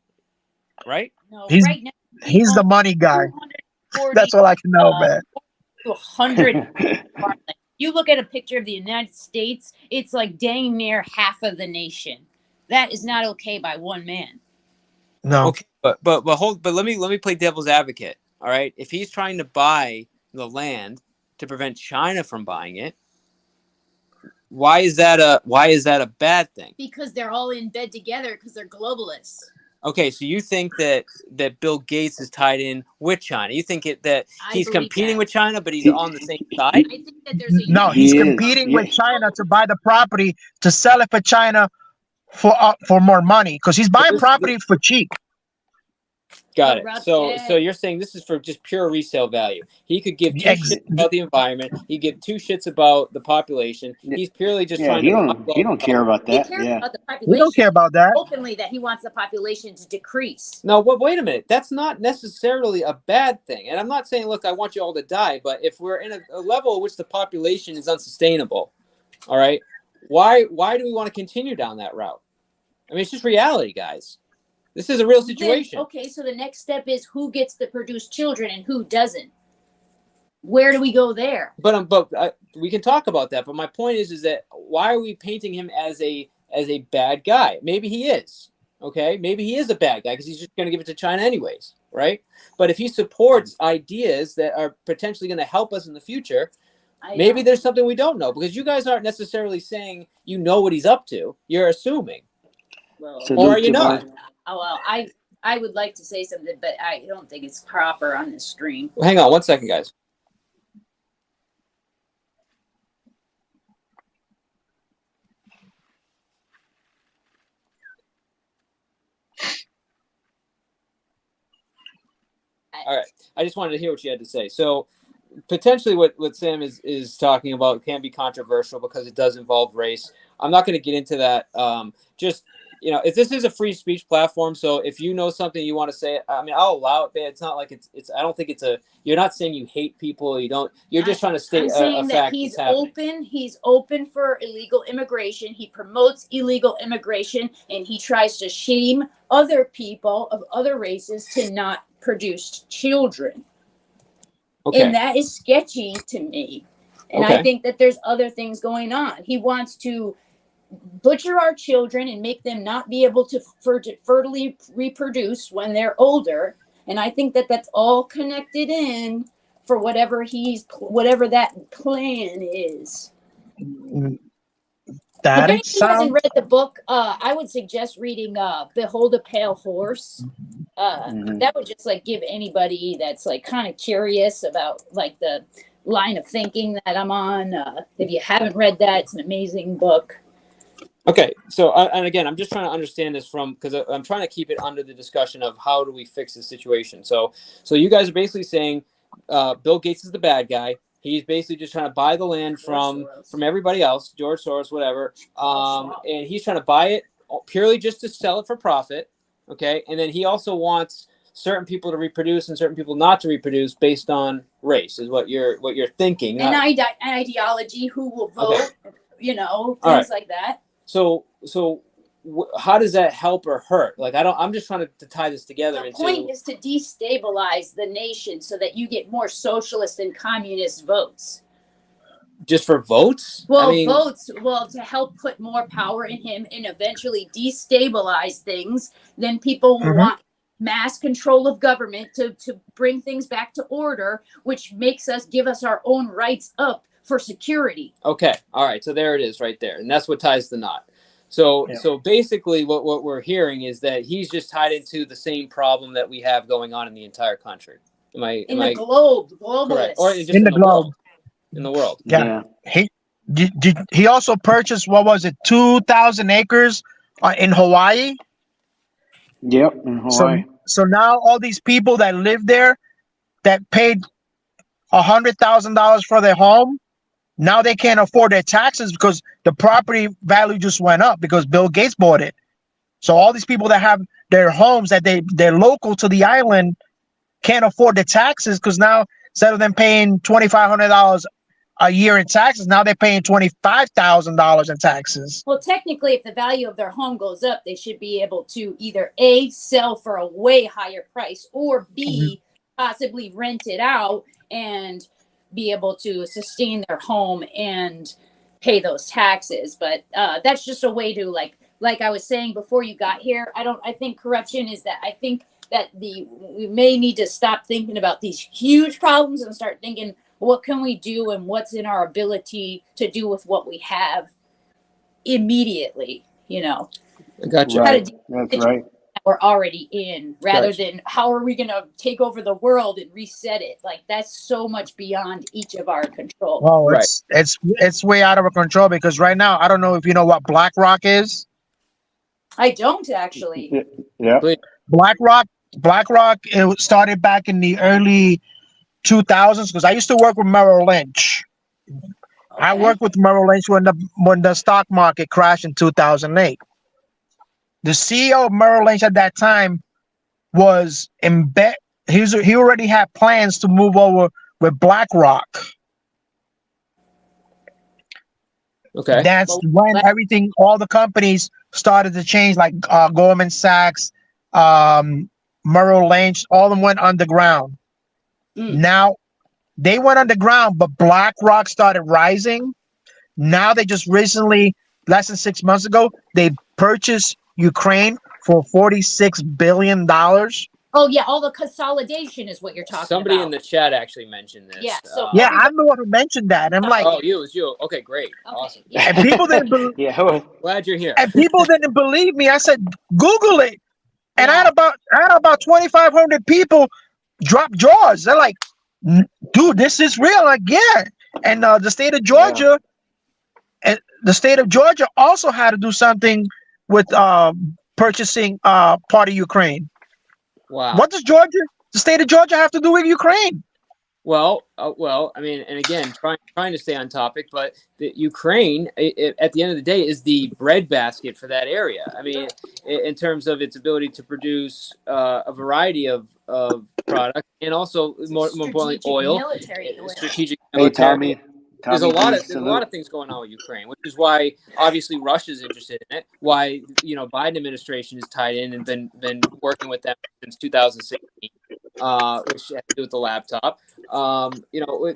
Speaker 1: right?
Speaker 5: No,
Speaker 6: He's-
Speaker 5: right now
Speaker 6: He's the
Speaker 5: owns
Speaker 6: money guy.
Speaker 5: 240
Speaker 6: That's all I can know, man.
Speaker 5: to 100 farmland. You look at a picture of the United States, it's like dang near half of the nation. That is not okay by one man.
Speaker 6: No.
Speaker 1: Okay. But let me play devil's advocate. All right. If he's trying to buy the land to prevent China from buying it, why is that a bad thing?
Speaker 5: Because they're all in bed together because they're globalists.
Speaker 1: Okay, so you think that Bill Gates is tied in with China? You think that
Speaker 5: I
Speaker 1: he's
Speaker 5: believe
Speaker 1: competing
Speaker 5: that.
Speaker 1: with China, but he's
Speaker 3: He-
Speaker 1: on the same side?
Speaker 5: I think that there's a
Speaker 6: No,
Speaker 3: He
Speaker 6: he's
Speaker 3: is.
Speaker 6: competing with
Speaker 3: Yeah.
Speaker 6: China to buy the property to sell it for China for more money because he's buying
Speaker 1: this-
Speaker 6: property for cheap.
Speaker 1: Got
Speaker 5: Well,
Speaker 1: it. So
Speaker 5: Rob,
Speaker 1: you're saying this is for just pure resale value. He could give two
Speaker 6: Ex-
Speaker 1: shits about the environment. He give two shits about the population. He's purely just
Speaker 3: Yeah.
Speaker 1: trying
Speaker 3: He
Speaker 1: to.
Speaker 3: don't care about
Speaker 5: he
Speaker 3: that.
Speaker 5: cares
Speaker 3: Yeah.
Speaker 5: about the population.
Speaker 6: We don't care about that.
Speaker 5: Openly that he wants the population to decrease.
Speaker 1: No, wait a minute. That's not necessarily a bad thing. And I'm not saying, look, I want you all to die. But if we're in a level at which the population is unsustainable, all right, why do we want to continue down that route? I mean, it's just reality, guys. This is a real situation.
Speaker 5: Then, okay, so the next step is who gets to produce children and who doesn't. Where do we go there?
Speaker 1: But we can talk about that. But my point is that why are we painting him as a bad guy? Maybe he is. Okay, maybe he is a bad guy because he's just going to give it to China anyways, right? But if he supports ideas that are potentially going to help us in the future, maybe there's something we don't know because you guys aren't necessarily saying you know what he's up to. You're assuming,
Speaker 5: Well,
Speaker 3: So
Speaker 1: or are
Speaker 3: Luke,
Speaker 1: you not?
Speaker 5: well, I would like to say something, but I don't think it's proper on this stream.
Speaker 1: Well, hang on one second, guys. All right. I just wanted to hear what you had to say. So potentially what Sam is talking about can be controversial because it does involve race. I'm not going to get into that. Just, if this is a free speech platform, so if you know something you want to say, I mean, I'll allow it, but it's not like it's I don't think you're not saying you hate people. You're just trying to state
Speaker 5: I'm saying
Speaker 1: a
Speaker 5: that
Speaker 1: fact
Speaker 5: he's
Speaker 1: that's happening.
Speaker 5: open. He's open for illegal immigration. He promotes illegal immigration, and he tries to shame other people of other races to not produce children.
Speaker 1: Okay.
Speaker 5: And that is sketchy to me. And
Speaker 1: Okay.
Speaker 5: I think that there's other things going on. He wants to butcher our children and make them not be able to fertily reproduce when they're older. And I think that that's all connected in for whatever that plan is.
Speaker 6: That
Speaker 5: If anybody
Speaker 6: sounds.
Speaker 5: hasn't read the book, I would suggest reading Behold a Pale Horse.
Speaker 3: Mhm.
Speaker 5: That would just like give anybody that's like kind of curious about like the line of thinking that I'm on. If you haven't read that, it's an amazing book.
Speaker 1: Okay, so and again, I'm just trying to understand this because I'm trying to keep it under the discussion of how do we fix this situation. So you guys are basically saying Bill Gates is the bad guy. He's basically just trying to buy the land from everybody else, George Soros, whatever, and he's trying to buy it purely just to sell it for profit. Okay, and then he also wants certain people to reproduce and certain people not to reproduce based on race, is what you're thinking.
Speaker 5: And ideology, who will vote, things
Speaker 1: right.
Speaker 5: like that.
Speaker 1: So how does that help or hurt? Like I'm just trying to tie this together.
Speaker 5: The point is to destabilize the nation so that you get more socialist and communist votes.
Speaker 1: Just for votes?
Speaker 5: Well,
Speaker 1: I mean,
Speaker 5: votes, to help put more power in him and eventually destabilize things, then people will
Speaker 6: Mhm.
Speaker 5: want mass control of government to bring things back to order, which makes us give us our own rights up for security.
Speaker 1: Okay. All right. So there it is right there. And that's what ties the knot. So
Speaker 3: Yeah.
Speaker 1: so basically what we're hearing is that he's just tied into the same problem that we have going on in the entire country. Am I
Speaker 5: Globe,
Speaker 1: correct? Or just
Speaker 6: In the globe.
Speaker 1: world? In the world.
Speaker 6: Yeah. He also purchased, what was it, 2,000 acres in Hawaii.
Speaker 3: Yep, in Hawaii.
Speaker 6: So now all these people that live there that paid $100,000 for their home, now they can't afford their taxes because the property value just went up because Bill Gates bought it. So all these people that have their homes that they're local to the island can't afford the taxes because now instead of them paying $2,500 a year in taxes, now they're paying $25,000 in taxes.
Speaker 5: Well, technically, if the value of their home goes up, they should be able to either A, sell for a way higher price, or B, possibly rent it out and be able to sustain their home and pay those taxes. But that's just a way to, like I was saying before you got here, I think corruption is that. I think that we may need to stop thinking about these huge problems and start thinking, what can we do and what's in our ability to do with what we have immediately,
Speaker 1: I gotcha.
Speaker 3: Right. That's right.
Speaker 5: we're already in, rather
Speaker 1: Gotcha.
Speaker 5: than how are we going to take over the world and reset it? Like, that's so much beyond each of our control.
Speaker 6: Well,
Speaker 1: Right.
Speaker 6: it's way out of our control because right now, I don't know if you know what BlackRock is.
Speaker 5: I don't actually.
Speaker 3: Yeah.
Speaker 6: BlackRock, it started back in the early 2000s because I used to work with Merrill Lynch. I
Speaker 5: Okay.
Speaker 6: worked with Merrill Lynch when the stock market crashed in 2008. The CEO of Merrill Lynch at that time was in bed. He already had plans to move over with BlackRock.
Speaker 1: Okay.
Speaker 6: That's when all the companies started to change, like Goldman Sachs, Merrill Lynch, all of them went underground.
Speaker 5: Mm.
Speaker 6: Now they went underground, but BlackRock started rising. Now they just recently, less than 6 months ago, they purchased Ukraine for $46 billion.
Speaker 5: Oh yeah, all the consolidation is what you're talking
Speaker 1: Somebody
Speaker 5: about.
Speaker 1: in the chat actually mentioned this.
Speaker 5: Yeah, so-
Speaker 6: Yeah, I'm the one who mentioned that. I'm like,
Speaker 1: Oh, it was you. Okay, great.
Speaker 5: Okay,
Speaker 1: Awesome.
Speaker 5: yeah.
Speaker 6: and people didn't believe.
Speaker 3: Yeah. Well,
Speaker 1: Glad you're here.
Speaker 6: And people didn't believe me. I said, Google it. And
Speaker 5: Yeah.
Speaker 6: I had about 2,500 people drop jaws. They're like, dude, this is real. Like, yeah. And the state of Georgia, also had to do something with purchasing part of Ukraine.
Speaker 1: Wow.
Speaker 6: What does the state of Georgia, have to do with Ukraine?
Speaker 1: Well, I mean, and again, trying to stay on topic, but the Ukraine, at the end of the day, is the breadbasket for that area. I mean, in terms of its ability to produce a variety of products, and also more importantly, oil,
Speaker 5: Military.
Speaker 1: strategic
Speaker 3: hey,
Speaker 1: military.
Speaker 3: Tommy.
Speaker 1: There's a lot of
Speaker 3: salute.
Speaker 1: things going on with Ukraine, which is why obviously Russia's interested in it. Why Biden administration is tied in and been working with them since 2016, which has to do with the laptop.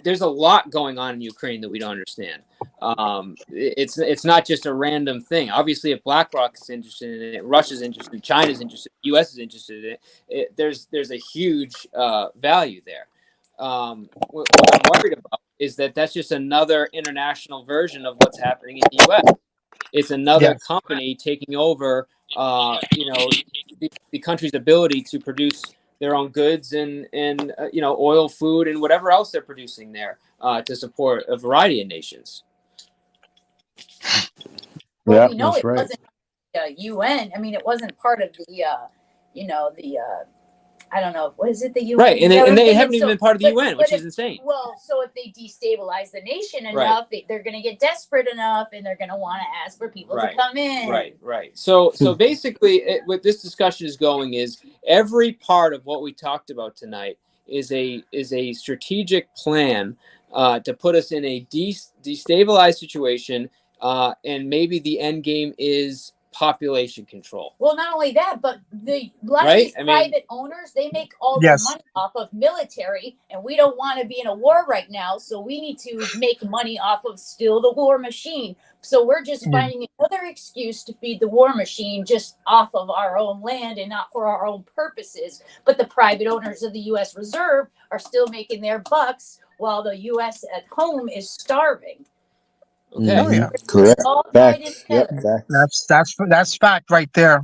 Speaker 1: There's a lot going on in Ukraine that we don't understand. It's not just a random thing. Obviously, if BlackRock is interested in it, Russia's interested, China's interested, U.S. is interested in it. There's a huge value there. What I'm worried about is that that's just another international version of what's happening in the U.S. It's another company taking over, the country's ability to produce their own goods and oil, food, and whatever else they're producing there to support a variety of nations.
Speaker 5: Well, we know
Speaker 3: that's
Speaker 5: it
Speaker 3: right.
Speaker 5: wasn't UN. I mean, it wasn't part of the, I don't know, what is it, the UN?
Speaker 1: Right, and they
Speaker 5: government?
Speaker 1: haven't even been part of the
Speaker 5: but-
Speaker 1: UN,
Speaker 5: but
Speaker 1: which
Speaker 5: if-
Speaker 1: is insane.
Speaker 5: Well, so if they destabilize the nation
Speaker 1: Right.
Speaker 5: enough, they're going to get desperate enough, and they're going to want to ask for people
Speaker 1: Right.
Speaker 5: to come in.
Speaker 1: Right. So basically, what this discussion is going is every part of what we talked about tonight is a strategic plan to put us in a destabilized situation, and maybe the end game is population control.
Speaker 5: Well, not only that, but a lot of
Speaker 1: Right?
Speaker 5: these
Speaker 1: I mean-
Speaker 5: private owners, they make all their
Speaker 6: Yes.
Speaker 5: money off of military, and we don't want to be in a war right now, so we need to make money off of still the war machine. So we're just
Speaker 6: Yeah.
Speaker 5: finding another excuse to feed the war machine just off of our own land and not for our own purposes. But the private owners of the U.S. Reserve are still making their bucks while the U.S. at home is starving.
Speaker 1: Okay.
Speaker 6: Oh, yeah.
Speaker 7: Correct.
Speaker 5: All tied in
Speaker 7: Facts. Yep.
Speaker 5: together.
Speaker 7: Facts.
Speaker 6: That's fact right there.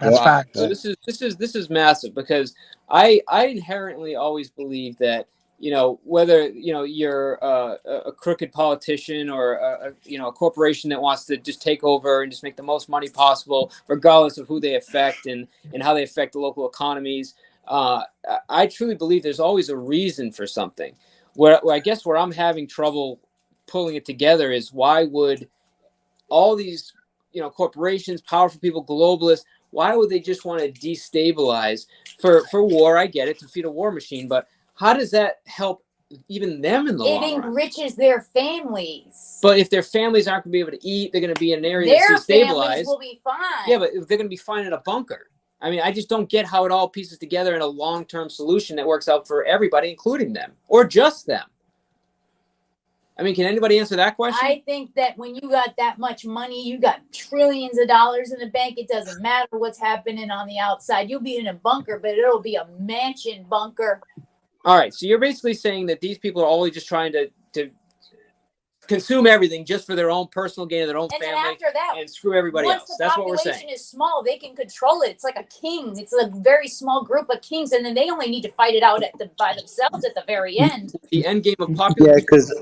Speaker 6: That's
Speaker 7: Yeah.
Speaker 6: fact.
Speaker 1: So this is massive, because I inherently always believe that, you know, whether, you know, you're a crooked politician or a corporation that wants to just take over and just make the most money possible, regardless of who they affect and how they affect the local economies. I truly believe there's always a reason for something. Where I guess where I'm having trouble pulling it together is, why would all these, you know, corporations, powerful people, globalists, why would they just want to destabilize for war? I get it, to feed a war machine, but how does that help even them in the
Speaker 5: It
Speaker 1: long run?
Speaker 5: enriches their families.
Speaker 1: But if their families aren't going to be able to eat, they're going to be in an area
Speaker 5: Their
Speaker 1: that's
Speaker 5: families
Speaker 1: destabilized.
Speaker 5: will be fine.
Speaker 1: Yeah, but if they're going to be fine in a bunker. I mean, I just don't get how it all pieces together in a long-term solution that works out for everybody, including them, or just them. I mean, can anybody answer that question?
Speaker 5: I think that when you got that much money, you got trillions of dollars in the bank, it doesn't matter what's happening on the outside. You'll be in a bunker, but it'll be a mansion bunker.
Speaker 1: All right, so you're basically saying that these people are always just trying to consume everything just for their own personal gain of their own
Speaker 5: And then
Speaker 1: family
Speaker 5: after that,
Speaker 1: and screw everybody
Speaker 5: once
Speaker 1: else.
Speaker 5: the
Speaker 1: That's what we're
Speaker 5: population
Speaker 1: saying.
Speaker 5: is small, they can control it. It's like a king. It's a very small group of kings, and then they only need to fight it out by themselves at the very end.
Speaker 1: The end game of
Speaker 7: Yeah,
Speaker 1: population.
Speaker 7: because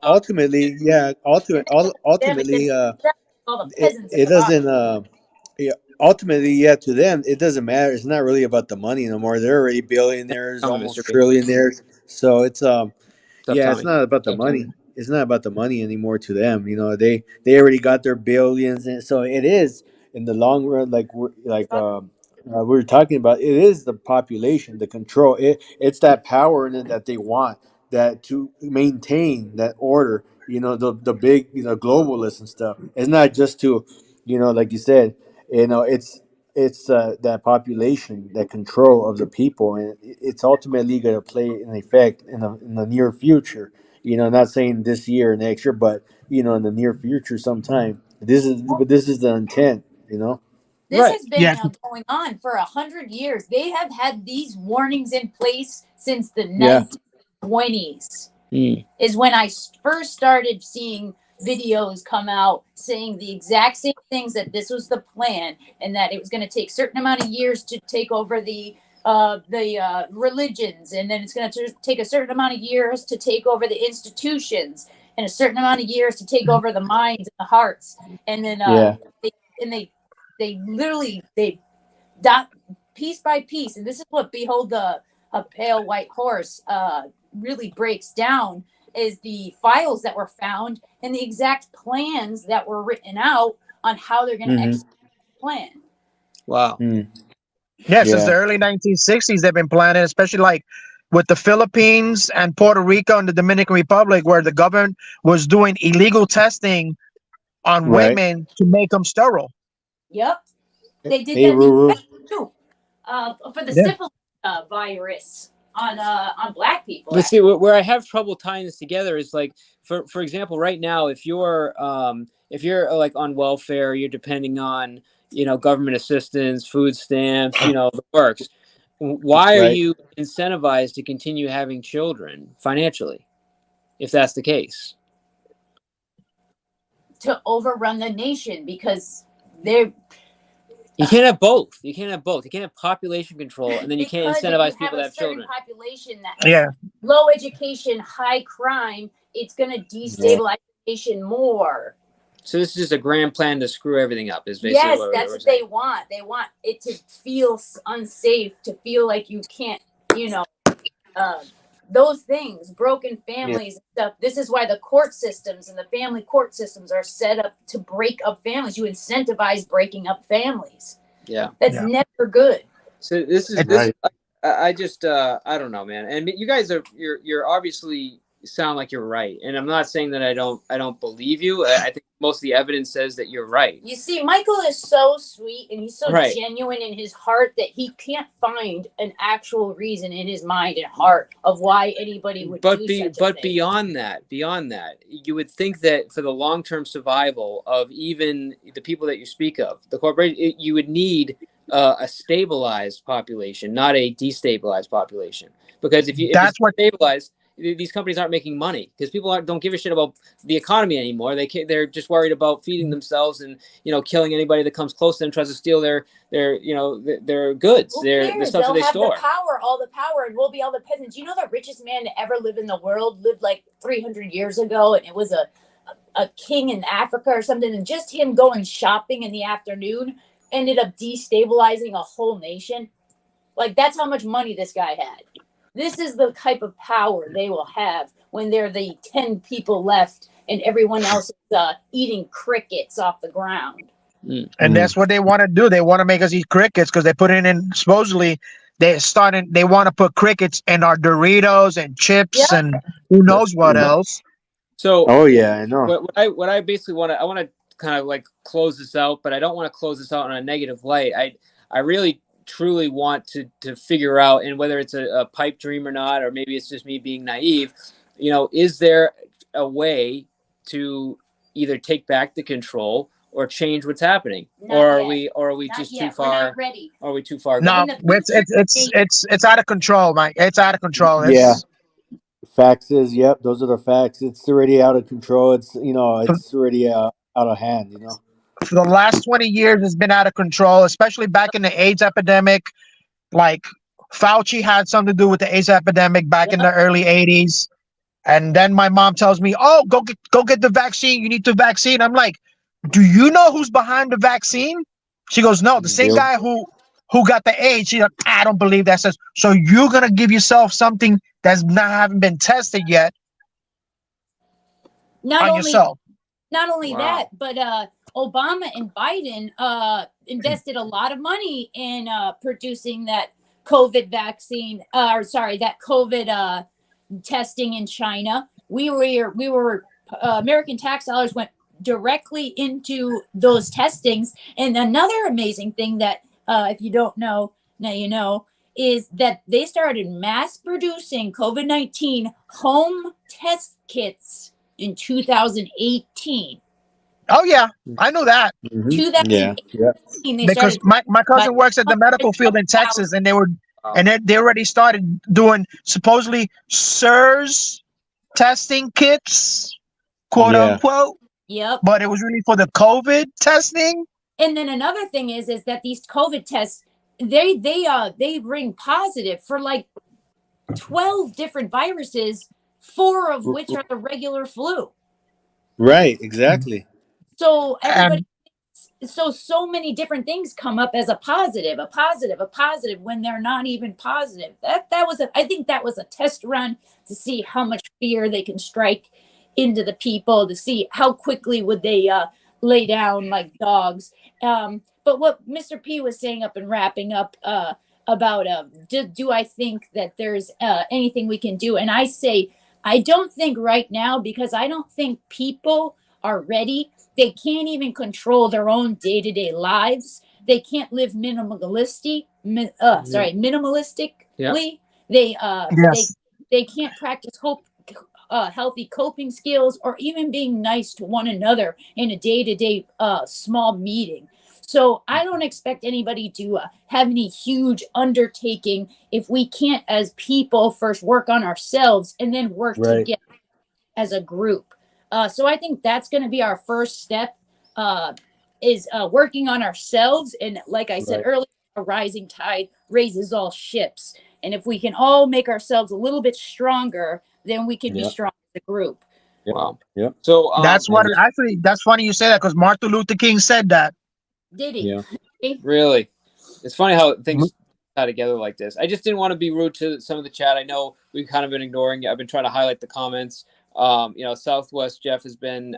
Speaker 7: ultimately, ultimately,
Speaker 5: All the peasants at
Speaker 7: it
Speaker 5: the bottom.
Speaker 7: doesn't. Yeah, ultimately, yeah, to them, it doesn't matter. It's not really about the money no more. They're already billionaires,
Speaker 1: Tell me,
Speaker 7: almost
Speaker 1: Mr. B.
Speaker 7: trillionaires. So it's
Speaker 1: Tough
Speaker 7: yeah, it's
Speaker 1: Tommy.
Speaker 7: not about the money. It's not about the money anymore to them. You know, they already got their billions, and so it is in the long run. We were talking about, it is the population, the control. It's that power in it that they want, that to maintain that order. You know, the big, you know, globalists and stuff. It's not just to, you know, like you said, you know, it's that population, that control of the people, and it's ultimately going to play an effect in the near future. You know, not saying this year or next year, but you know, in the near future, sometime. This is the intent. You know.
Speaker 5: This
Speaker 1: Right.
Speaker 5: has been
Speaker 6: Yeah.
Speaker 5: going on for 100 years. They have had these warnings in place since the
Speaker 7: Yeah.
Speaker 5: 1920s.
Speaker 1: Mm.
Speaker 5: Is when I first started seeing videos come out saying the exact same things, that this was the plan and that it was going to take a certain amount of years to take over the religions, and then it's going to take a certain amount of years to take over the institutions, and a certain amount of years to take over the minds and the hearts, and then
Speaker 7: Yeah.
Speaker 5: they literally dot piece by piece, and this is what Behold a Pale White Horse really breaks down, is the files that were found and the exact plans that were written out on how they're going to
Speaker 7: Mhm.
Speaker 5: execute the plan.
Speaker 1: Wow.
Speaker 6: Yeah, since
Speaker 7: Yeah.
Speaker 6: the early 1960s, they've been planning, especially like with the Philippines and Puerto Rico and the Dominican Republic, where the government was doing illegal testing on
Speaker 7: Right.
Speaker 6: women to make them sterile.
Speaker 5: Yep, they did
Speaker 7: Hey,
Speaker 5: that
Speaker 7: Ruru.
Speaker 5: too, for the
Speaker 6: Yeah.
Speaker 5: syphilis virus on black people.
Speaker 1: But see, where I have trouble tying this together is, like, for example, right now, if you're like on welfare, you're depending on, you know, government assistance, food stamps, you know, the works. Why are
Speaker 7: Right.
Speaker 1: you incentivized to continue having children financially, if that's the case?
Speaker 5: To overrun the nation, because they're
Speaker 1: You can't have both. You can't have both. You can't have population control, and then you can't
Speaker 5: because if
Speaker 1: incentivize
Speaker 5: you
Speaker 1: people to
Speaker 5: a
Speaker 1: have
Speaker 5: certain
Speaker 1: children.
Speaker 5: population that has
Speaker 6: Yeah.
Speaker 5: low education, high crime, it's going to destabilize the nation more.
Speaker 1: So this is just a grand plan to screw everything up. Is basically
Speaker 5: Yes,
Speaker 1: what
Speaker 5: that's
Speaker 1: we're
Speaker 5: what they
Speaker 1: saying.
Speaker 5: want. They want it to feel unsafe, to feel like you can't, you know, those things, broken families and stuff. This is why the court systems and the family court systems are set up to break up families. You incentivize breaking up families.
Speaker 1: Yeah.
Speaker 5: That's
Speaker 6: Yeah.
Speaker 5: never good.
Speaker 1: So this is
Speaker 6: It-
Speaker 1: this.
Speaker 7: Right.
Speaker 1: I just I don't know, man. And you guys you're obviously sound like you're right, and I'm not saying that I don't believe you. I think most of the evidence says that you're right.
Speaker 5: You see, Michael is so sweet and he's so
Speaker 1: Right.
Speaker 5: genuine in his heart that he can't find an actual reason in his mind and heart of why anybody would do such a thing.
Speaker 1: Beyond that, you would think that for the long-term survival of even the people that you speak of, the corporation, you would need a stabilized population, not a destabilized population. Because if it's stabilized, these companies aren't making money because people don't give a shit about the economy anymore. They're just worried about feeding themselves and killing anybody that comes close to them, tries to steal their goods, the stuff that they store.
Speaker 5: They'll have all the power, and we'll be all the peasants. You know, the richest man to ever live in the world lived like 300 years ago, and it was a king in Africa or something, and just him going shopping in the afternoon ended up destabilizing a whole nation. Like, that's how much money this guy had. This is the type of power they will have when they're the 10 people left and everyone else is eating crickets off the ground.
Speaker 6: And that's what they want to do. They want to make us eat crickets because they put it in, supposedly, they want to put crickets in our Doritos and chips and who knows what else.
Speaker 1: So,
Speaker 7: oh yeah, I know.
Speaker 1: What I basically want to kind of like close this out, but I don't want to close this out in a negative light. I really truly want to figure out, and whether it's a pipe dream or not, or maybe it's just me being naive, is there a way to either take back the control or change what's happening? Or are we just too far?
Speaker 5: We're not ready.
Speaker 1: Are we too far
Speaker 6: No,
Speaker 1: gone?
Speaker 6: it's out of control, Mike. It's out of control.
Speaker 7: Yeah. Facts is, yep, those are the facts. It's already out of control. It's it's already out of hand,
Speaker 6: For the last 20 years, it's been out of control, especially back in the AIDS epidemic. Like, Fauci had something to do with the AIDS epidemic back in the early 80s. And then my mom tells me, oh, go get the vaccine. You need the vaccine. I'm like, do you know who's behind the vaccine? She goes, no, the same guy who got the AIDS. She's like, I don't believe that. Says, so you're going to give yourself something that's haven't been tested yet yourself.
Speaker 5: Not only that, but Obama and Biden invested a lot of money in producing that COVID vaccine, that COVID testing in China. We were American tax dollars went directly into those testings. And another amazing thing that if you don't know, now you know, is that they started mass producing COVID-19 home test kits in 2018.
Speaker 6: Oh yeah, I know that.
Speaker 5: 2018,
Speaker 6: because my cousin works at the medical field in Texas, and they already started doing supposedly SIRS testing kits, quote unquote.
Speaker 5: Yep.
Speaker 6: But it was really for the COVID testing.
Speaker 5: And then another thing is that these COVID tests, they ring positive for like 12 different viruses, 4 of which are the regular flu.
Speaker 7: Right, exactly.
Speaker 5: So everybody, so many different things come up as a positive when they're not even positive. I think that was a test run to see how much fear they can strike into the people, to see how quickly would they lay down like dogs. But what Mr. P was saying up and wrapping up about do I think that there's anything we can do? And I say, I don't think right now, because I don't think people are ready. They can't even control their own day-to-day lives. They can't live minimalistically. They can't practice healthy coping skills, or even being nice to one another in a day-to-day small meeting. So I don't expect anybody to have any huge undertaking if we can't, as people, first work on ourselves and then work together as a group. So I think that's going to be our first step, is working on ourselves. And like I said earlier, a rising tide raises all ships. And if we can all make ourselves a little bit stronger, then we can be strong as a group.
Speaker 1: Wow.
Speaker 7: Yeah.
Speaker 1: So
Speaker 6: that's what actually, that's funny you say that, because Martin Luther King said that.
Speaker 5: Did he?
Speaker 7: Yeah.
Speaker 1: Really? It's funny how things tie together like this. I just didn't want to be rude to some of the chat. I know we've kind of been ignoring it. I've been trying to highlight the comments. Southwest Jeff has been,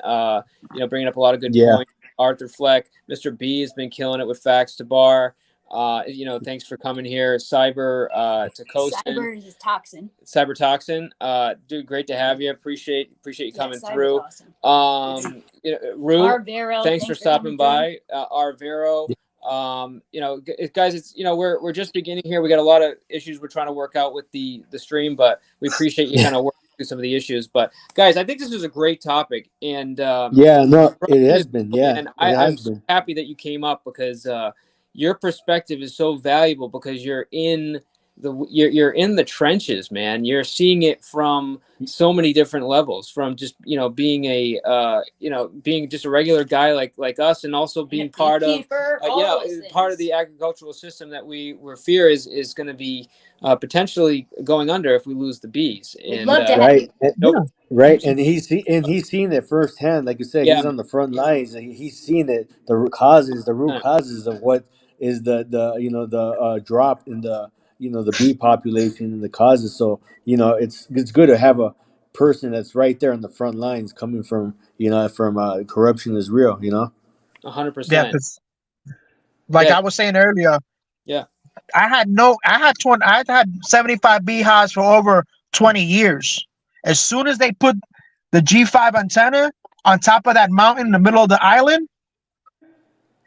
Speaker 1: bringing up a lot of good points. Arthur Fleck, Mr. B has been killing it with facts to bar. Thanks for coming here, Cyber
Speaker 5: Cyber is toxin.
Speaker 1: Cybertoxin. Dude, great to have you. Appreciate you coming
Speaker 5: Cyber's
Speaker 1: through.
Speaker 5: awesome.
Speaker 1: Rue,
Speaker 5: Arvero,
Speaker 1: thanks for stopping
Speaker 5: coming
Speaker 1: by. Arvero. Guys, it's we're just beginning here. We got a lot of issues we're trying to work out with the stream, but we appreciate you kind of working through some of the issues. But guys, I think this was a great topic, and
Speaker 7: Yeah, no, it has been. Yeah,
Speaker 1: and
Speaker 7: it has
Speaker 1: I'm so
Speaker 7: been.
Speaker 1: happy that you came up because your perspective is so valuable because you're in the trenches, man. You're seeing it from so many different levels, from just being being just a regular guy like us, and also being part of part of the agricultural system that we're fear is going to be potentially going under if we lose the bees.
Speaker 5: We'd
Speaker 1: And
Speaker 5: love to have
Speaker 7: Right,
Speaker 1: nope.
Speaker 7: right, and he's seen it firsthand. Like you said,
Speaker 1: Yeah,
Speaker 7: he's on the front lines, and he's seen it. The root causes of what is the drop in the bee population and the causes. So it's good to have a person that's right there on the front lines, coming from corruption is real.
Speaker 1: 100%.
Speaker 6: Yeah, because like I was saying earlier,
Speaker 1: Yeah.
Speaker 6: I had 75 beehives for over 20 years. As soon as they put the G5 antenna on top of that mountain in the middle of the island,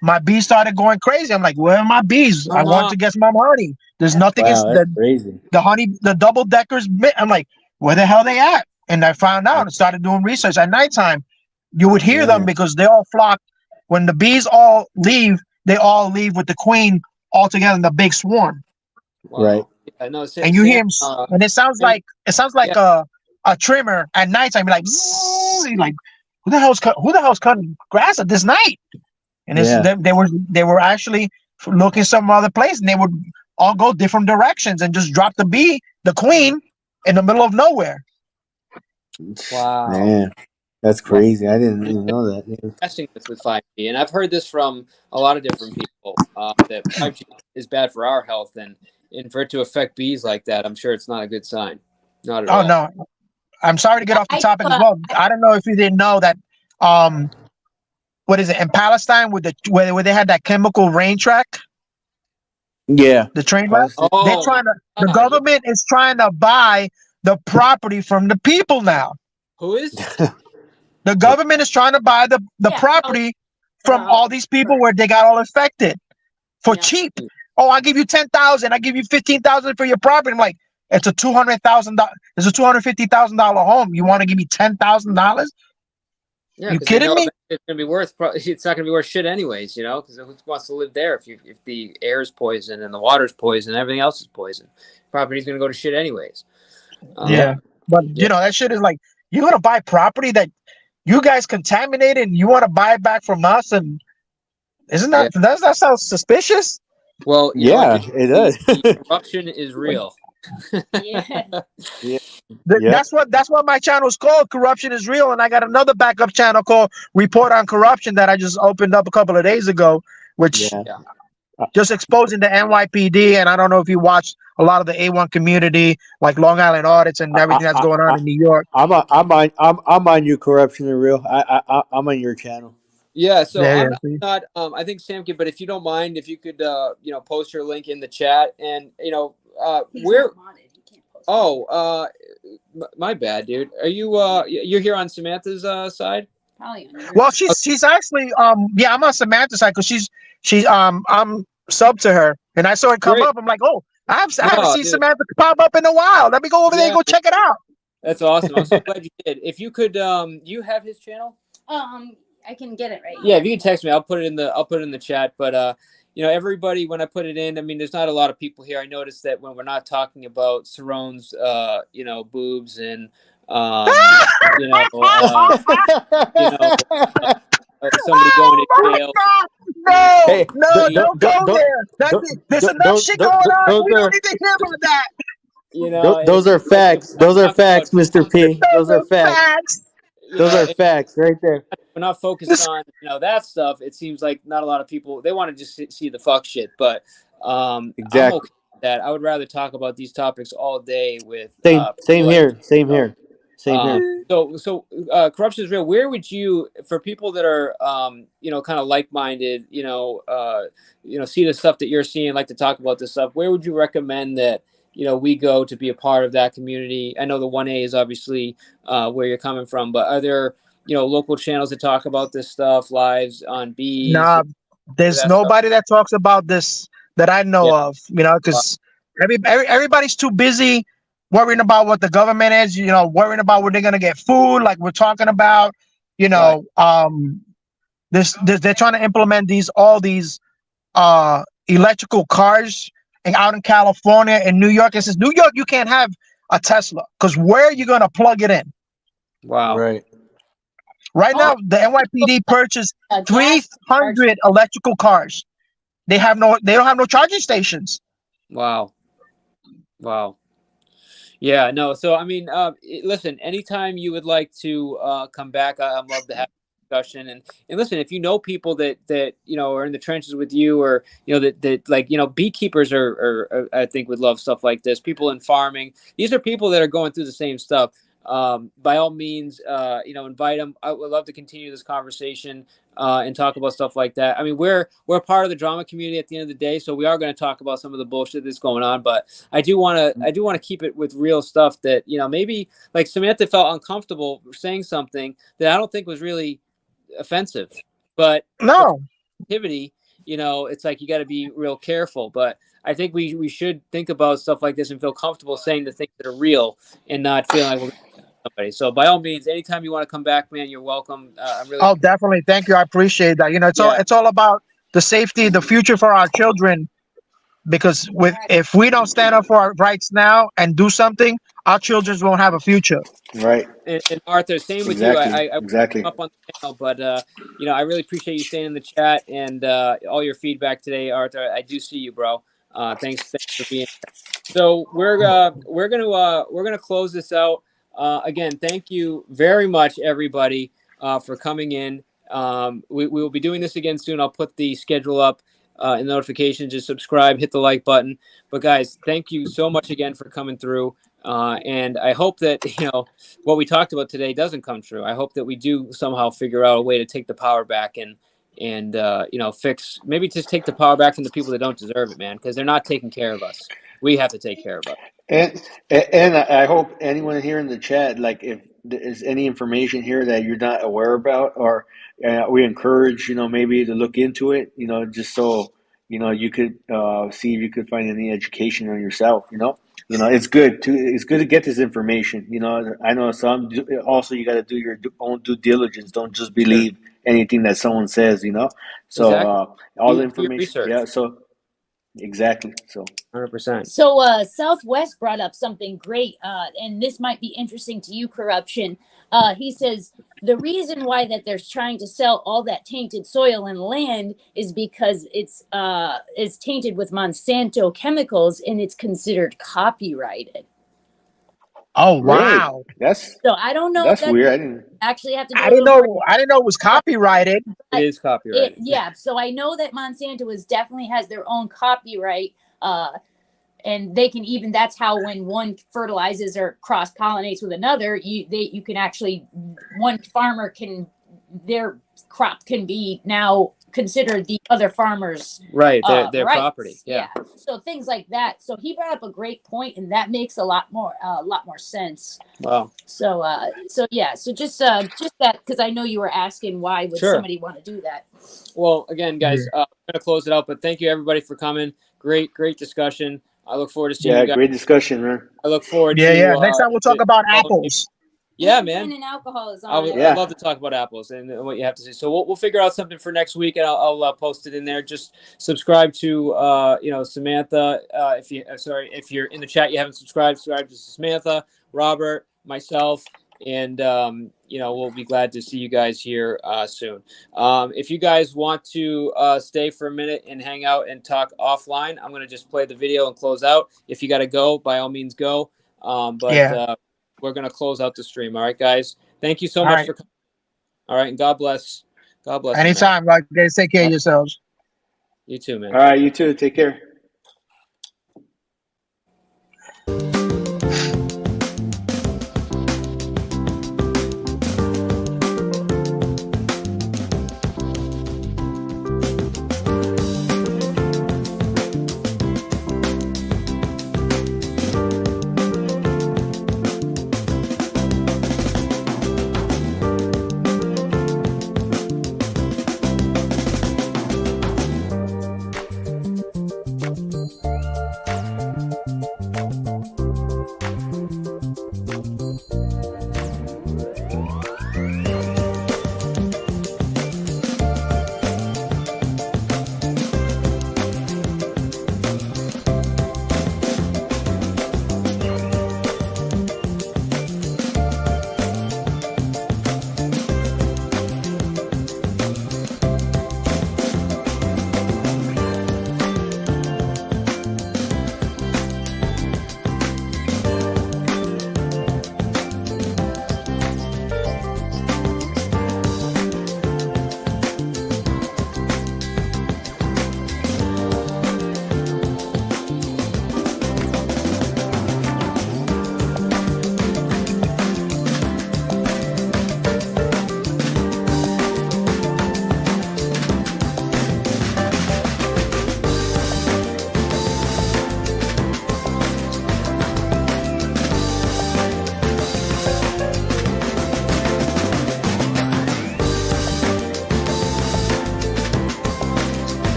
Speaker 6: my bees started going crazy. I'm like, where are my bees? I want to get some honey. There's nothing.
Speaker 7: Wow, that's crazy.
Speaker 6: The honey, the double deckers. I'm like, where the hell they at? And I found out and started doing research. At nighttime, you would hear them because they all flock. When the bees all leave, they all leave with the queen all together in the big swarm.
Speaker 1: Wow.
Speaker 7: Right.
Speaker 1: Yeah, no,
Speaker 6: And you hear him, and it sounds like a trimmer at nighttime. Like, you're like, who the hell's cutting grass at this night? And they were actually looking some other place, and they would all go different directions and just drop the queen, in the middle of nowhere.
Speaker 1: Wow,
Speaker 7: man, that's crazy. I didn't even know that.
Speaker 1: Testing this with 5G, and I've heard this from a lot of different people that 5G is bad for our health, and for it to affect bees like that, I'm sure it's not a good sign. Not at all.
Speaker 6: Oh no, I'm sorry to get off the topic as well. I don't know if you didn't know that. What is it in Palestine where they had that chemical rain track?
Speaker 7: Yeah,
Speaker 6: the train wreck.
Speaker 1: Oh,
Speaker 6: The government is trying to buy the property from the people now.
Speaker 1: Who is?
Speaker 6: The government is trying to buy the property from all these people where they got all infected for cheap. Oh, I'll give you 10,000. I give you 15,000 for your property. I'm like, it's a $200,000. It's a $250,000 home. You want to give me $10,000?
Speaker 1: Yeah,
Speaker 6: you kidding me?
Speaker 1: It's gonna be worth. It's not gonna be worth shit anyways, because who wants to live there if the air is poison and the water's poison and everything else is poison? Property's gonna go to shit anyways.
Speaker 6: But that shit is like, you're gonna buy property that you guys contaminated and you want to buy it back from us, and doesn't that sound suspicious?
Speaker 1: Well,
Speaker 7: it does.
Speaker 1: The corruption is real.
Speaker 6: That's what my channel is called. Corruption is real, and I got another backup channel called Report on Corruption that I just opened up a couple of days ago, which just exposing the NYPD. And I don't know if you watched a lot of the A1 community, like Long Island audits and everything that's going on in New York. I'm
Speaker 7: on your Corruption is real. I'm on your channel.
Speaker 1: Yeah, so I'm not. I think Sam could, but if you don't mind, if you could, post your link in the chat, and where. Oh, my bad, dude. Are you you're here on Samantha's side?
Speaker 5: Probably.
Speaker 6: Well, she's actually I'm on Samantha's side because she's I'm sub to her, and I saw it come up. I'm like, oh, I haven't seen Samantha pop up in a while. Let me go over there and go check it out.
Speaker 1: That's awesome. I'm so glad you did. If you could, you have his channel?
Speaker 5: I can get it right.
Speaker 1: Yeah, if you can text me, I'll put it in the chat. But everybody, when I put it in, I mean, there's not a lot of people here. I noticed that when we're not talking about Sarone's, boobs and, somebody going to jail.
Speaker 6: No, don't go there. There's enough shit going on. We don't need to hear about that.
Speaker 7: Those are facts. Those are facts, Mr. P. Those are facts. Those are facts right there.
Speaker 1: We're not focused on that stuff. It seems like not a lot of people, they want to just see the fuck shit. But
Speaker 7: exactly.
Speaker 1: I'm okay with that. I would rather talk about these topics all day with
Speaker 7: same here. Same here.
Speaker 1: Corruption is real. Where would you, for people that are, kind of like-minded, see the stuff that you're seeing, like to talk about this stuff, where would you recommend that, we go to be a part of that community? I know the 1A is obviously where you're coming from, but are there, local channels that talk about this stuff, lives on bees?
Speaker 6: Nah, there's
Speaker 1: that
Speaker 6: nobody that talks about this that I know
Speaker 1: Yeah.
Speaker 6: of, because everybody's too busy worrying about what the government is, worrying about where they're gonna get food, like we're talking about,
Speaker 1: Right.
Speaker 6: they're trying to implement all these electrical cars and out in California and New York. It says New York you can't have a Tesla because where are you gonna plug it in?
Speaker 1: Wow.
Speaker 7: Right.
Speaker 6: Right now, the NYPD purchased 300 electrical cars. They don't have no charging stations.
Speaker 1: Wow. Yeah, no. So, I mean, listen, anytime you would like to come back, I'd love to have a discussion. And listen, if you know people that are in the trenches with you, or that beekeepers are I think would love stuff like this. People in farming, these are people that are going through the same stuff. By all means, invite them. I would love to continue this conversation and talk about stuff like that. I mean, we're part of the drama community at the end of the day, so we are going to talk about some of the bullshit that's going on. But I do want to keep it with real stuff that maybe like Samantha felt uncomfortable saying something that I don't think was really offensive, but
Speaker 6: no
Speaker 1: activity. It's like you got to be real careful. But I think we should think about stuff like this and feel comfortable saying the things that are real and not feeling like we're somebody. So by all means, anytime you want to come back, man, you're welcome. I'm really.
Speaker 6: Oh, definitely. Thank you. I appreciate that. It's all about the safety, the future for our children. Because if we don't stand up for our rights now and do something, our children won't have a future.
Speaker 3: Right.
Speaker 1: And Arthur, same with
Speaker 3: Exactly.
Speaker 1: you. I
Speaker 3: Exactly.
Speaker 1: up on the channel, but I really appreciate you staying in the chat and all your feedback today, Arthur. I do see you, bro. Thanks for being here. So we're gonna close this out. Again, thank you very much, everybody, for coming in. We will be doing this again soon. I'll put the schedule up and notifications. Just subscribe, hit the like button. But guys, thank you so much again for coming through. And I hope that what we talked about today doesn't come true. I hope that we do somehow figure out a way to take the power back and fix, maybe just take the power back from the people that don't deserve it, man, because they're not taking care of us. We have to take care of us.
Speaker 3: And I hope anyone here in the chat, like if there's any information here that you're not aware about, or we encourage, maybe to look into it, just so, you could see if you could find any education on yourself, it's good to get this information. I know some also you got to do your own due diligence. Don't just believe anything that someone says, So
Speaker 1: Exactly.
Speaker 3: all the
Speaker 1: Do your
Speaker 3: information,
Speaker 1: research.
Speaker 3: yeah. So exactly. So
Speaker 1: 100%.
Speaker 5: So Southwest brought up something great, and this might be interesting to you, Corruption. He says the reason why that they're trying to sell all that tainted soil and land is because it's tainted with Monsanto chemicals and it's considered copyrighted.
Speaker 6: Oh
Speaker 3: really?
Speaker 6: wow!
Speaker 5: So I don't know.
Speaker 3: That's
Speaker 5: if that
Speaker 3: weird. I didn't.
Speaker 5: actually have to. Do
Speaker 6: I didn't know. I didn't know it was copyrighted.
Speaker 1: It is copyrighted.
Speaker 5: Yeah. So I know that Monsanto definitely has their own copyright. And they can even, that's how when one fertilizes or cross pollinates with another, you can actually, one farmer their crop can be now considered the other farmer's
Speaker 1: right, their
Speaker 5: rights.
Speaker 1: Property. Yeah.
Speaker 5: So things like that. So he brought up a great point, and that makes a lot more sense.
Speaker 1: Wow.
Speaker 5: So just that, because I know you were asking why would somebody want to do that.
Speaker 1: Well, again, guys, I'm gonna close it out, but thank you everybody for coming. Great discussion. I look forward to seeing you guys.
Speaker 3: Great discussion, man.
Speaker 1: I look forward to
Speaker 6: Next time we'll talk about apples.
Speaker 1: Yeah, man.
Speaker 5: And alcohol is
Speaker 1: I'd love to talk about apples and what you have to say. So we'll figure out something for next week, and I'll post it in there. Just subscribe to Samantha. If you're in the chat, you haven't subscribe to Samantha, Robert, myself, and we'll be glad to see you guys here soon. If you guys want to stay for a minute and hang out and talk offline, I'm gonna just play the video and close out. If you gotta go, by all means go. We're gonna close out the stream. All right, guys. Thank you so much for coming. All right, and God bless. God bless.
Speaker 6: Anytime, guys. Take care of yourselves.
Speaker 1: You too, man.
Speaker 3: All right, you too. Take care.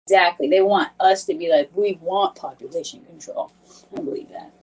Speaker 5: Exactly. They want us to be like, we want population control. I believe that.